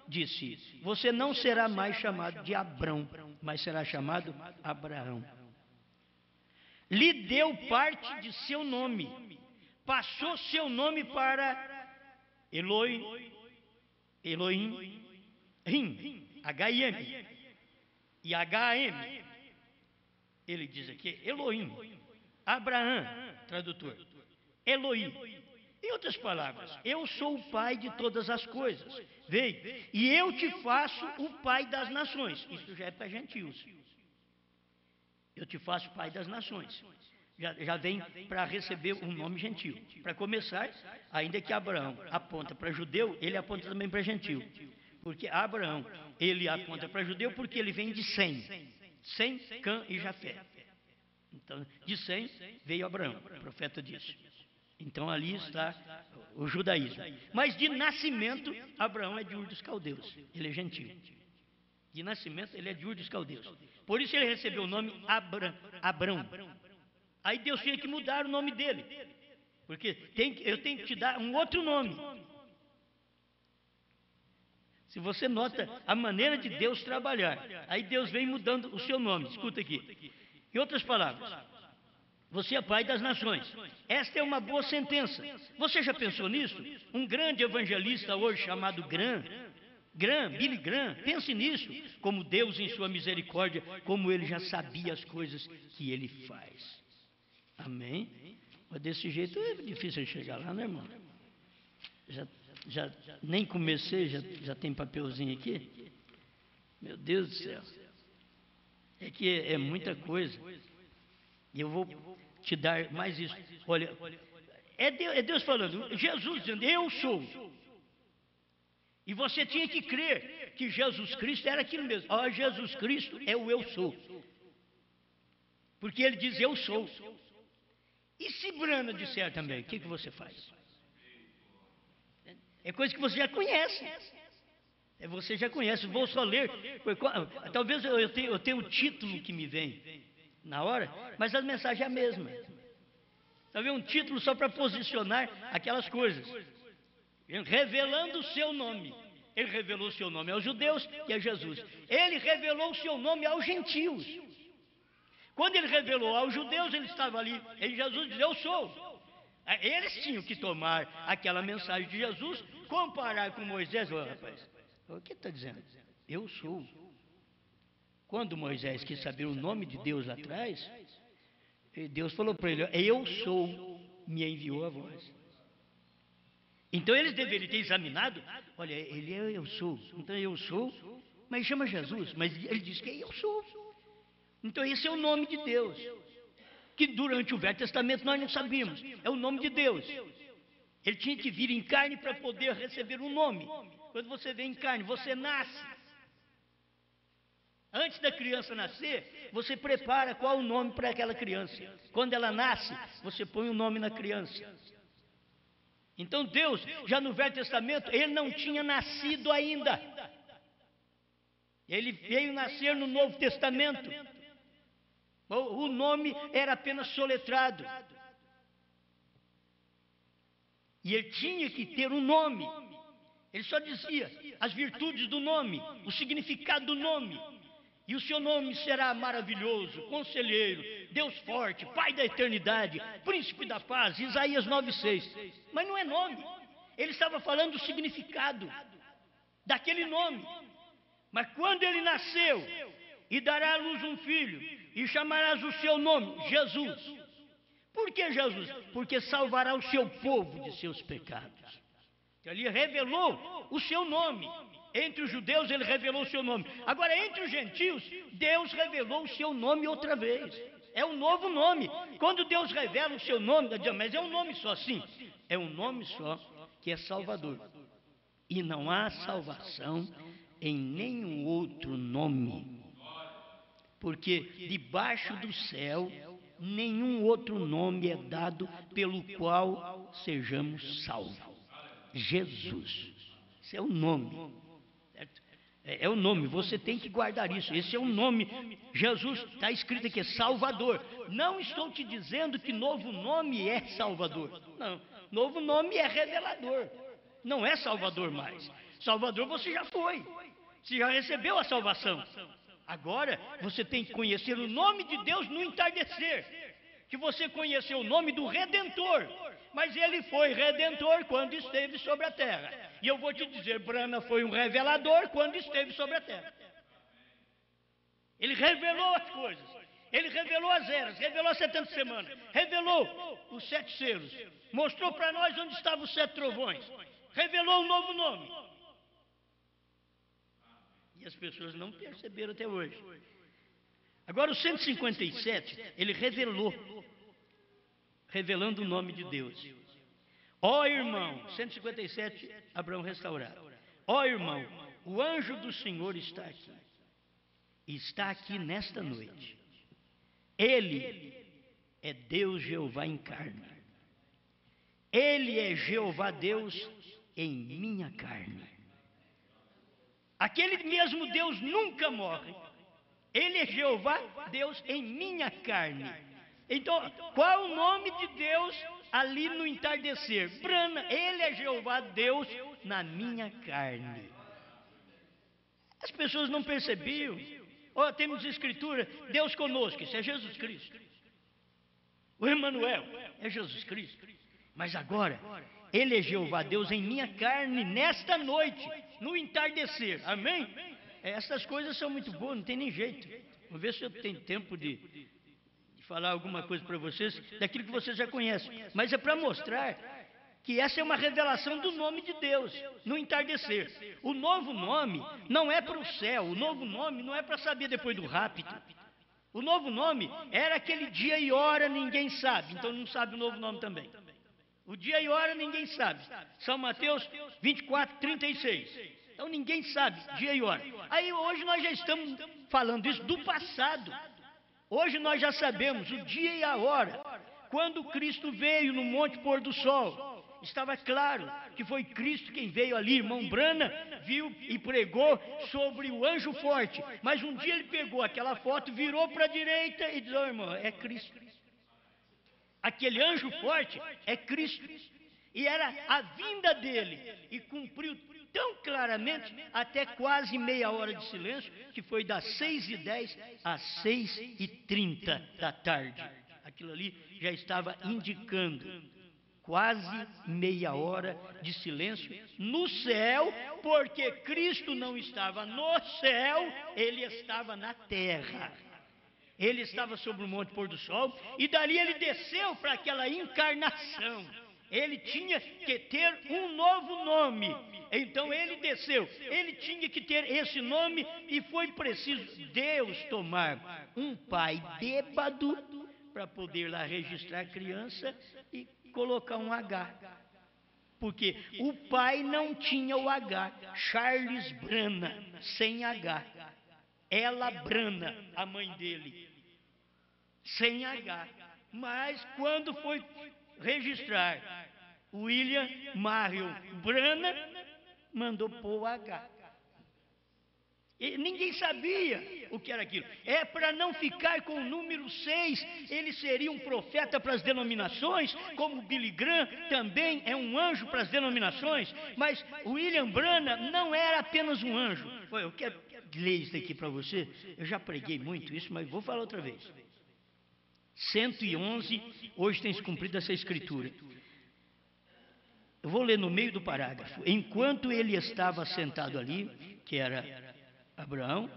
disse, você não será mais chamado de Abrão, mas será chamado Abraão. lhe deu parte de seu nome, passou seu nome para Elohim, H-I-M e H-A-M. Ele diz aqui, Elohim, Abraão, tradutor, Elohim. Em outras palavras, eu sou o pai de todas as coisas. Veio, e eu te faço o pai das nações. Isso já é para gentios. Eu te faço pai das nações. Já vem para receber um nome gentil. Para começar, ainda que Abraão aponta para judeu, ele aponta também para gentil. Porque Abraão, ele aponta para judeu porque ele vem de Sem. Sem, Cã e Jafé. Então, de Sem veio Abraão, o profeta disse. Então ali está o judaísmo. Mas de nascimento, Abraão é de Ur dos Caldeus. Ele é gentil. De nascimento, ele é de Ur dos Caldeus. Por isso ele recebeu o nome Abrão. Aí Deus tinha que mudar o nome dele. Porque eu tenho que te dar um outro nome. Se você nota a maneira de Deus trabalhar, aí Deus vem mudando o seu nome. Escuta aqui. Em outras palavras, você é pai das nações. Esta é uma boa sentença. Você já pensou nisso? Um grande evangelista hoje chamado Billy Graham, pense nisso. Como Deus em sua misericórdia, como ele já sabia as coisas que ele faz. Amém? Mas desse jeito é difícil chegar lá, né, irmão? Já nem comecei, já tem papelzinho aqui. Meu Deus do céu. É que é muita coisa. E eu vou te dar mais isso. Olha, é Deus falando, Jesus dizendo, eu sou. E você tinha que crer que Jesus Cristo era aquilo mesmo. Jesus Cristo é o eu sou. Porque ele diz, eu sou. E se Brana disser também, o que você faz? É coisa que você já conhece. Você já conhece, vou só ler. Talvez eu tenha o título que me vem na hora, mas a mensagem é a mesma. Talvez um título só para posicionar aquelas coisas. Revelando o seu nome. Ele revelou o seu nome aos judeus, que é Jesus. Ele revelou o seu nome aos gentios. Quando ele revelou aos judeus, ele estava ali, e Jesus diz, eu sou. Eles tinham que tomar aquela mensagem de Jesus, comparar com Moisés. Rapaz, o que está dizendo? Eu sou. Quando Moisés quis saber o nome de Deus lá atrás, Deus falou para ele, eu sou, me enviou a voz. Então eles deveriam ter examinado, olha, ele é eu sou, então eu sou, mas chama Jesus, mas ele diz que é eu sou. Então esse é o nome de Deus, que durante o Velho Testamento nós não sabíamos, é o nome de Deus. Ele tinha que vir em carne para poder receber um nome. Quando você vem em carne, você nasce. Antes da criança nascer, você prepara qual o nome para aquela criança. Quando ela nasce, você põe o nome na criança. Então Deus, já no Velho Testamento, ele não tinha nascido ainda. Ele veio nascer no Novo Testamento. O nome era apenas soletrado. E ele tinha que ter um nome. Ele só dizia as virtudes do nome, o significado do nome. E o seu nome será maravilhoso, conselheiro, Deus forte, Pai da eternidade, Príncipe da paz, Isaías 9,6. Mas não é nome. Ele estava falando do significado daquele nome. Mas quando ele nasceu, e dará à luz um filho, e chamarás o seu nome, Jesus. Por que Jesus? Porque salvará o seu povo de seus pecados. Ele revelou o seu nome. Entre os judeus ele revelou o seu nome. Agora entre os gentios, Deus revelou o seu nome outra vez. É um novo nome. Quando Deus revela o seu nome, mas é um nome só, sim. É um nome só que é Salvador. E não há salvação em nenhum outro nome. Porque debaixo do céu, nenhum outro nome é dado pelo qual sejamos salvos. Jesus. Esse é o nome. É o nome, você tem que guardar isso. Esse é o nome. Jesus, está escrito aqui, é Salvador. Não estou te dizendo que novo nome é Salvador. Não, novo nome é revelador. Não é Salvador mais. Salvador você já foi. Você já recebeu a salvação. Agora você tem que conhecer o nome de Deus no entardecer. que você conheceu o nome do Redentor, mas ele foi Redentor quando esteve sobre a terra. E eu vou te dizer, Branham foi um revelador quando esteve sobre a terra. Ele revelou as coisas, ele revelou as eras, revelou as 70 semanas, revelou os 7 selos, mostrou para nós onde estavam os 7 trovões, revelou um novo nome. E as pessoas não perceberam até hoje. Agora, o 157, ele revelando o nome de Deus. Ó irmão, 157, Abraão restaurado. Ó irmão, o anjo do Senhor está aqui. Está aqui nesta noite. Ele é Deus Jeová em carne. Ele é Jeová Deus em minha carne. Aquele mesmo Deus nunca morre. Ele é Jeová Deus em minha carne. Então, qual o nome de Deus ali no entardecer? Branham, ele é Jeová Deus na minha carne. As pessoas não percebiam. Temos escritura, Deus conosco, isso é Jesus Cristo. O Emmanuel é Jesus Cristo. Mas agora, ele é Jeová Deus em minha carne nesta noite, no entardecer. Amém? Essas coisas são muito boas, não tem nem jeito. Vamos ver se eu tenho tempo de falar alguma coisa para vocês, daquilo que vocês já conhecem. Mas é para mostrar que essa é uma revelação do nome de Deus, no entardecer. O novo nome não é para o céu, o novo nome não é para saber depois do rapto. O novo nome era aquele dia e hora, ninguém sabe, então não sabe o novo nome também. O dia e hora ninguém sabe. São Mateus 24, 36. Então ninguém sabe dia e hora. Aí hoje nós já estamos falando isso do passado. Hoje nós já sabemos o dia e a hora. Quando Cristo veio no Monte Pôr do Sol, estava claro que foi Cristo quem veio ali. Irmão Branham viu e pregou sobre o anjo forte. Mas um dia ele pegou aquela foto, virou para a direita e disse: "Ó, irmão, é Cristo. Aquele anjo forte é Cristo." E era a vinda dele. E cumpriu tão claramente, até quase meia hora de silêncio, que foi das 6h10 às 6h30 da tarde. Aquilo ali já estava indicando quase meia hora de silêncio no céu, porque Cristo não estava no céu, ele estava na terra. Ele estava sobre o Monte Pôr do Sol, e dali ele desceu para aquela encarnação. Ele tinha que ter um novo nome. Então ele desceu. Ele tinha que ter esse nome, e foi preciso Deus tomar um pai bêbado para poder lá registrar a criança e colocar um H. Porque o pai não tinha o H. Charles Branham, sem H. Ela Branham, a mãe dele, sem H. Mas quando foi registrar William Marion Branham, mandou pôr o H. E ninguém sabia o que era aquilo. É para não ficar com o número 6. Ele seria um profeta para as denominações, como Billy Graham também é um anjo para as denominações. Mas William Branham não era apenas um anjo. Eu quero ler isso aqui para você. Eu já preguei muito isso, mas vou falar outra vez. 111, hoje tem se cumprido essa escritura. Eu vou ler no meio do parágrafo. Enquanto ele estava sentado ali, que era Abraão,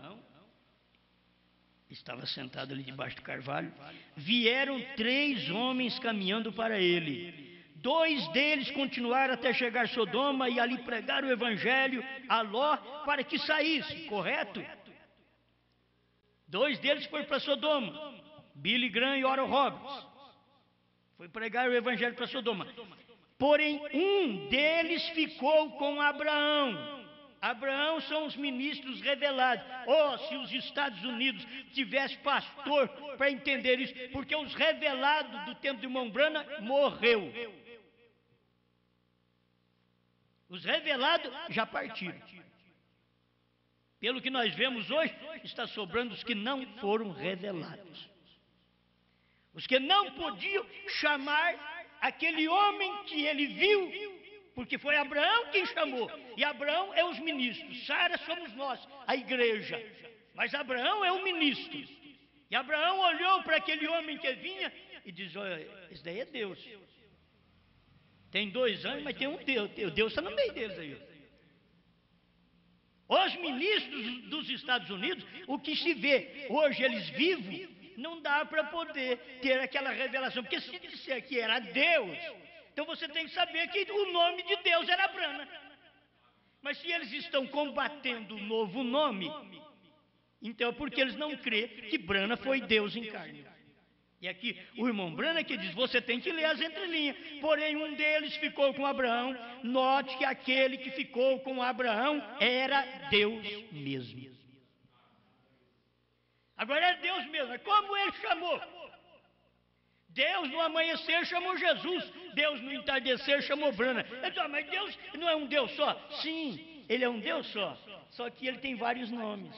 estava sentado ali debaixo do carvalho, vieram 3 homens caminhando para ele. 2 deles continuaram até chegar a Sodoma e ali pregaram o evangelho a Ló para que saísse, correto? 2 deles foram para Sodoma, Billy Graham e Oral Roberts. Foi pregar o evangelho para Sodoma. Porém, um deles ficou com Abraão. Abraão são os ministros revelados. Se os Estados Unidos tivessem pastor para entender isso, porque os revelados do tempo de irmão Branham morreu. Os revelados já partiram. Pelo que nós vemos hoje, está sobrando os que não foram revelados. Os que não podiam chamar aquele homem que ele viu, porque foi Abraão quem chamou. E Abraão é os ministros. Sara somos nós, a igreja. Mas Abraão é o ministro. E Abraão olhou para aquele homem que vinha e diz, olha, esse daí é Deus. Tem 2 anjos, mas tem um Deus. Deus está no meio deles aí. Os ministros dos Estados Unidos, o que se vê hoje eles vivos, não dá para poder ter aquela revelação. Porque se disser que era Deus, então você tem que saber que o nome de Deus era Brana. Mas se eles estão combatendo o novo nome, então é porque eles não crêem que Brana foi Deus em carne. E aqui o irmão Brana que diz, você tem que ler as entrelinhas. Porém, um deles ficou com Abraão. Note que aquele que ficou com Abraão era Deus mesmo. Agora é Deus mesmo. Como ele chamou? Deus no amanhecer chamou Jesus. Deus no entardecer chamou Brana. Mas Deus não é um Deus só? Sim, ele é um Deus só. Só que ele tem vários nomes.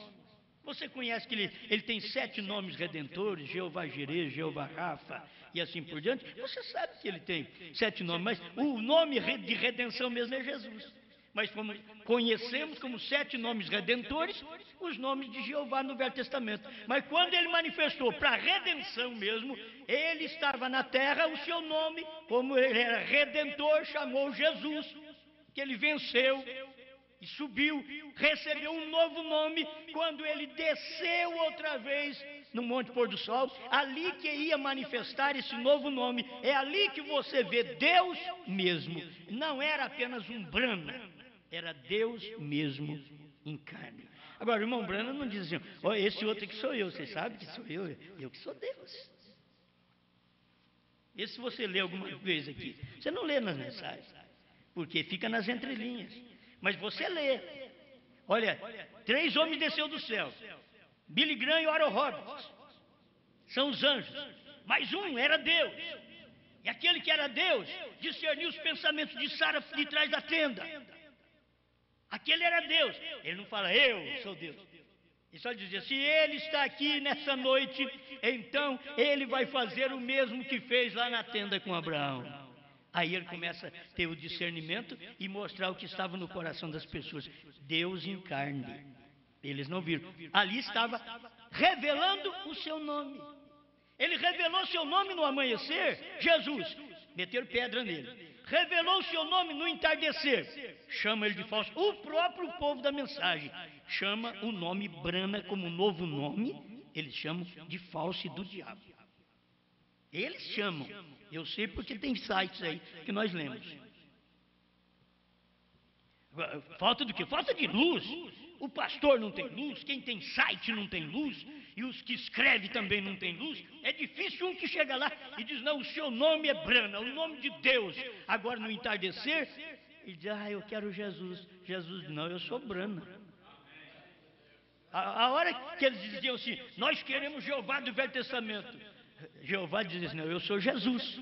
Você conhece que ele tem 7 nomes redentores, Jeová Jireh, Jeová Rafa e assim por diante? Você sabe que ele tem 7 nomes, mas o nome de redenção mesmo é Jesus. Mas como conhecemos como 7 nomes redentores, os nomes de Jeová no Velho Testamento. Mas quando ele manifestou para a redenção mesmo, ele estava na terra, o seu nome, como ele era redentor, chamou Jesus, que ele venceu. E subiu, recebeu um novo nome, quando ele desceu outra vez no Monte Pôr do Sol, ali que ia manifestar esse novo nome, é ali que você vê Deus mesmo. Não era apenas um Brana, era Deus mesmo em carne. Agora, o irmão Brana não diz assim, ó, esse outro que sou eu, vocês sabem que sou eu que sou Deus. Esse você lê alguma vez aqui, você não lê nas mensagens, porque fica nas entrelinhas. Mas você lê. Olha, 3 homens desceu do céu. Billy Graham e Oral Roberts. São os anjos. Mas um era Deus. E aquele que era Deus discerniu os pensamentos de Sara de trás da tenda. Aquele era Deus. Ele não fala, eu sou Deus. Ele só dizia, se ele está aqui nessa noite, então ele vai fazer o mesmo que fez lá na tenda com Abraão. Aí ele começa a ter o discernimento e mostrar o que estava no coração das pessoas. Deus em carne. Eles não viram. Ali estava revelando o seu nome. Ele revelou seu nome no amanhecer, Jesus. Meteram pedra nele. Revelou o seu nome no entardecer. Chama ele de falso. O próprio povo da mensagem chama o nome Brana como novo nome. Eles chamam de falso e do diabo. Eles chamam. Eu sei porque tem sites aí que nós lemos. Falta do quê? Falta de luz. O pastor não tem luz, quem tem site não tem luz, e os que escrevem também não tem luz. É difícil um que chega lá e diz, não, o seu nome é Brana, o nome de Deus. Agora no entardecer, ele diz, eu quero Jesus. Jesus, não, eu sou Brana. A hora que eles diziam assim, nós queremos Jeová do Velho Testamento. Jeová diz assim, não, eu sou Jesus.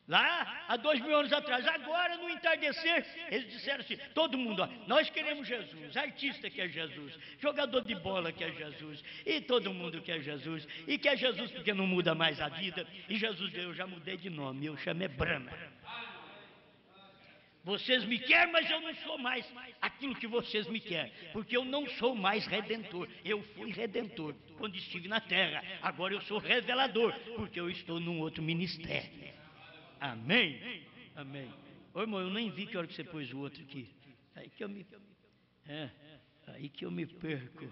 Lá, há 2000 anos atrás, agora no entardecer, eles disseram assim, todo mundo, ó, nós queremos Jesus, artista quer Jesus, jogador de bola quer Jesus, e todo mundo quer Jesus, e quer Jesus porque não muda mais a vida, e Jesus, eu já mudei de nome, eu chamo é Brana. Vocês me querem, mas eu não sou mais aquilo que vocês me querem, porque eu não sou mais redentor. Eu fui redentor quando estive na terra, agora eu sou revelador, porque eu estou num outro ministério. Amém? Amém. Ô irmão, eu nem vi que hora que você pôs o outro aqui. Aí que eu me perco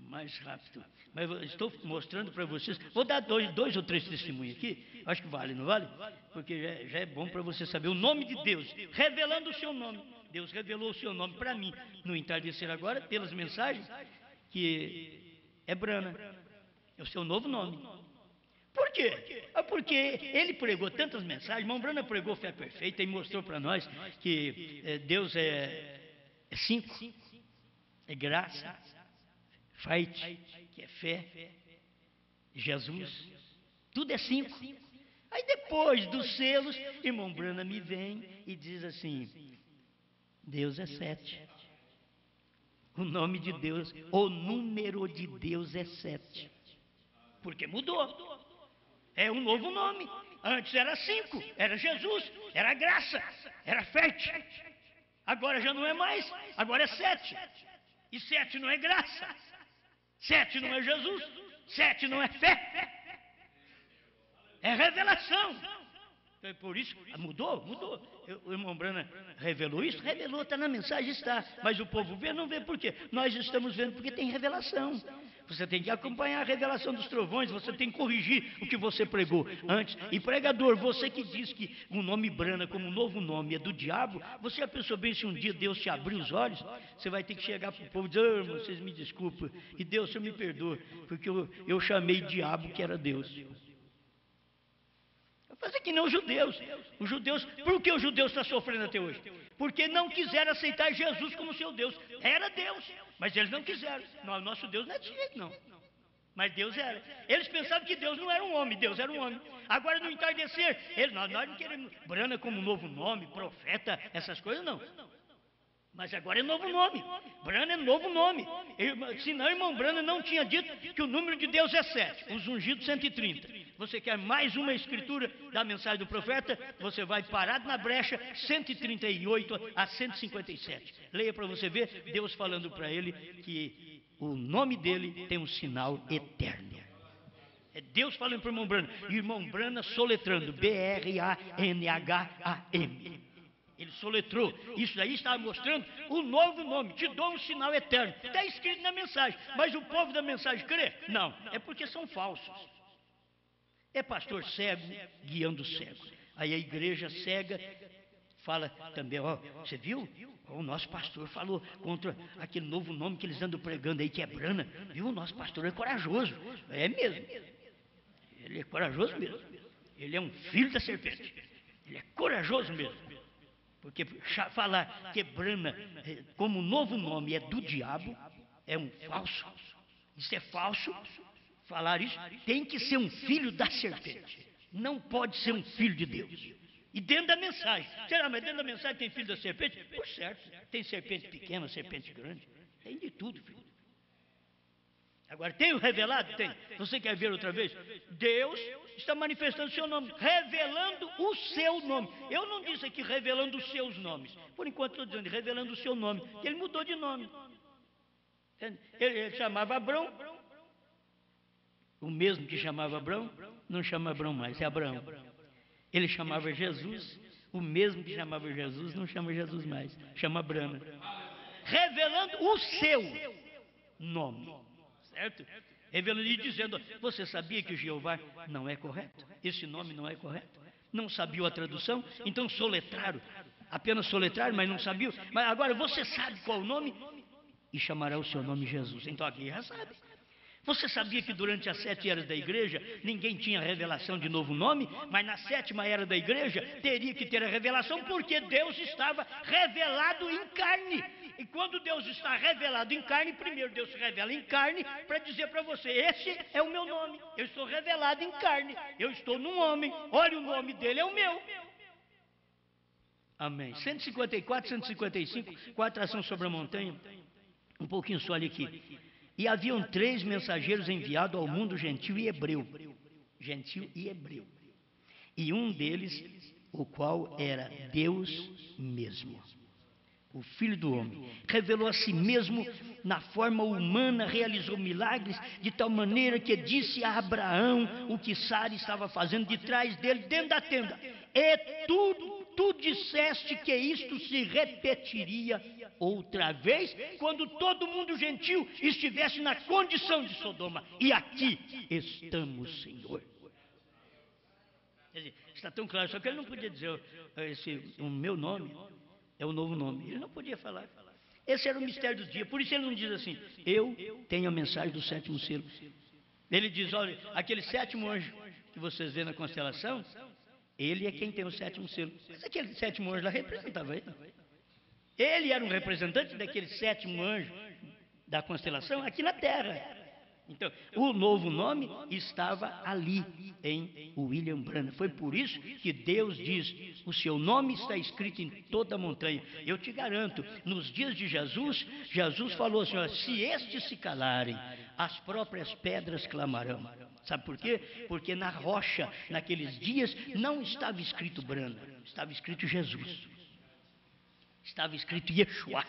mais rápido. Mas eu estou mostrando para vocês. Vou dar dois ou 3 testemunhos aqui. Acho que vale, não vale? Porque já é bom para você saber o nome de Deus, revelando o seu nome. Deus revelou o seu nome para mim no entardecer agora, pelas mensagens, que é Brana. É o seu novo nome. Por quê? Porque ele pregou tantas mensagens. Irmão Brana pregou fé perfeita e mostrou para nós que Deus é 5, é graça, fight, que é fé, Jesus, tudo é 5. Aí depois dos selos, irmão Brana me vem e diz assim, Deus é 7. O nome de Deus, o número de Deus é 7. Porque mudou. É um novo nome. Antes era 5, era Jesus, era graça, era fé. Agora já não é mais, agora é 7. E 7 não é graça, 7 não é Jesus, 7 não é fé. É revelação. Então, por isso, mudou. O irmão Brana revelou isso? Revelou, está na mensagem, está. Mas o povo vê, não vê por quê? Nós estamos vendo porque tem revelação. Você tem que acompanhar a revelação dos trovões, você tem que corrigir o que você pregou antes. E pregador, você que diz que o nome Brana como um novo nome é do diabo, você já pensou bem se um dia Deus te abrir os olhos? Você vai ter que chegar para o povo e dizer, irmão, vocês me desculpem, e Deus, Senhor me perdoa, porque eu chamei diabo que era Deus. Fazer que não os judeus. Por que os judeus estão sofrendo até hoje? Porque não quiseram aceitar Jesus como seu Deus. Era Deus, mas eles não quiseram. Não, nosso Deus não é desse jeito, não. Mas Deus era. Eles pensavam que Deus não era um homem, Deus era um homem. Agora, no entardecer, nós não queremos Brana como novo nome, profeta, essas coisas, não. Mas agora é novo nome. Brana é novo nome. Senão, irmão Brana não tinha dito que o número de Deus é 7, os ungidos 130. Você quer mais uma escritura da mensagem do profeta? Você vai parado na brecha 138 a 157. Leia para você ver Deus falando para ele que o nome dele tem um sinal eterno. É Deus falando para o irmão Brana. E o irmão Brana soletrando. B-R-A-N-H-A-M. Ele soletrou. Isso aí estava mostrando o novo nome. Te dou um sinal eterno. Está escrito na mensagem. Mas o povo da mensagem crê? Não. É porque são falsos. É pastor cego guiando cego. Aí a igreja cega fala também, ó, você viu? O nosso pastor falou contra aquele novo nome que eles andam pregando aí, que é Brana. Viu? O nosso pastor é corajoso. É mesmo. Ele é corajoso mesmo. Ele é um filho da serpente. Ele é corajoso mesmo. Porque falar que Brana como novo nome é do diabo, é um falso. Isso é falso. Falar isso, tem que ser um filho da serpente. Não pode ser um filho de Deus. E dentro da mensagem. Será, mas dentro da mensagem tem filho da serpente? Por certo. Tem serpente pequena, serpente grande. Tem de tudo, filho. Agora, tem o revelado? Tem. Você quer ver outra vez? Deus está manifestando o seu nome, revelando o seu nome. Eu não disse aqui revelando os seus nomes. Por enquanto estou dizendo revelando o seu nome. Ele mudou de nome. Ele chamava Abrão. O mesmo que chamava Abrão, não chama Abrão mais, é Abraão. Ele chamava Jesus, o mesmo que chamava Jesus, não chama Jesus mais, chama Brana. Revelando o seu nome, certo? Revelando e dizendo, você sabia que o Jeová não é correto? Esse nome não é correto? Não sabiam a tradução? Então soletraram, apenas soletraram, mas não sabiam. Mas agora você sabe qual o nome? E chamará o seu nome Jesus. Então aqui já sabe. Você sabia que durante as 7 eras da igreja ninguém tinha revelação de novo nome, mas na 7ª era da igreja teria que ter a revelação porque Deus estava revelado em carne. E quando Deus está revelado em carne, primeiro Deus se revela em carne para dizer para você, esse é o meu nome, eu estou revelado em carne, eu estou num homem, olha o nome dele é o meu. Amém. 154, 155, com a atração sobre a montanha, um pouquinho só ali aqui. E haviam 3 mensageiros enviados ao mundo gentil e hebreu. Gentil e hebreu. E um deles, o qual era Deus mesmo. O Filho do Homem. Revelou a si mesmo na forma humana, realizou milagres, de tal maneira que disse a Abraão o que Sara estava fazendo de trás dele, dentro da tenda. E tu disseste que isto se repetiria outra vez, quando todo mundo gentil estivesse na condição de Sodoma. E aqui estamos, Senhor. Quer dizer, está tão claro, só que ele não podia dizer, o meu nome é o novo nome. Ele não podia falar. Esse era o mistério do dia. Por isso ele não diz assim, eu tenho a mensagem do 7º selo. Ele diz, olha, aquele 7º anjo que vocês vêem na constelação, ele é quem tem o 7º selo. Mas aquele 7º anjo lá representava ele. Ele era um representante daquele 7º anjo da constelação aqui na Terra. Então, o novo nome estava ali em William Branham. Foi por isso que Deus diz, o seu nome está escrito em toda a montanha. Eu te garanto, nos dias de Jesus, Jesus falou assim, ó, se estes se calarem, as próprias pedras clamarão. Sabe por quê? Porque na rocha, naqueles dias, não estava escrito Branham, estava escrito Jesus. Estava escrito Yeshua.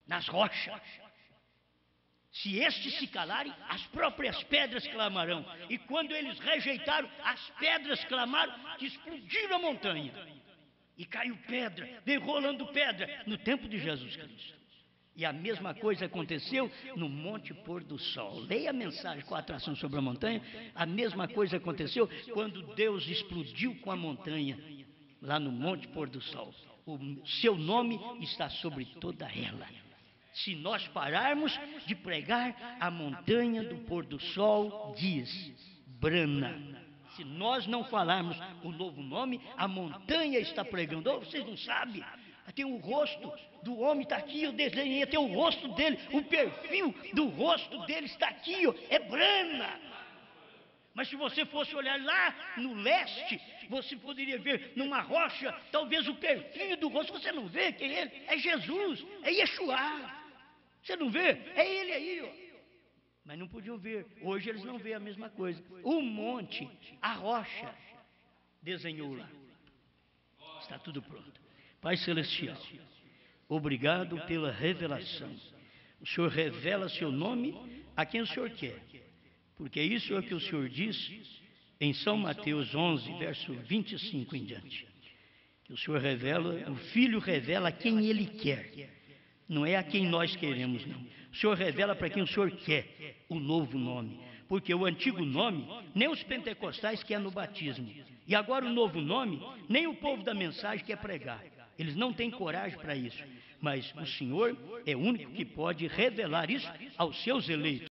Nas rochas. Se estes se calarem, as próprias pedras clamarão. E quando eles rejeitaram, as pedras clamaram que explodiram a montanha. E caiu pedra, veio rolando pedra no tempo de Jesus Cristo. E a mesma coisa aconteceu no Monte Pôr do Sol. Leia a mensagem com a atração sobre a montanha. A mesma coisa aconteceu quando Deus explodiu com a montanha, lá no Monte Pôr do Sol. O seu nome está sobre toda ela. Se nós pararmos de pregar, a montanha do pôr do sol diz, brana. Se nós não falarmos o novo nome, a montanha está pregando. Oh, vocês não sabem? Tem o rosto do homem, está aqui, eu desenhei, tem o rosto dele, o perfil do rosto dele está aqui, é brana. Mas se você fosse olhar lá no leste, você poderia ver numa rocha, talvez o perfil do rosto, você não vê quem é ele? É Jesus, é Yeshua. Você não vê? É ele aí, ó. Mas não podiam ver. Hoje eles não veem a mesma coisa. O monte, a rocha, desenhou lá. Está tudo pronto. Pai Celestial, obrigado pela revelação. O Senhor revela seu nome a quem o Senhor quer. Porque isso é o que o Senhor diz em São Mateus 11, verso 25 em diante. Que o Senhor revela, o Filho revela a quem Ele quer. Não é a quem nós queremos, não. O Senhor revela para quem o Senhor quer o novo nome. Porque o antigo nome, nem os pentecostais querem no batismo. E agora o novo nome, nem o povo da mensagem quer pregar. Eles não têm coragem para isso. Mas o Senhor é o único que pode revelar isso aos seus eleitos.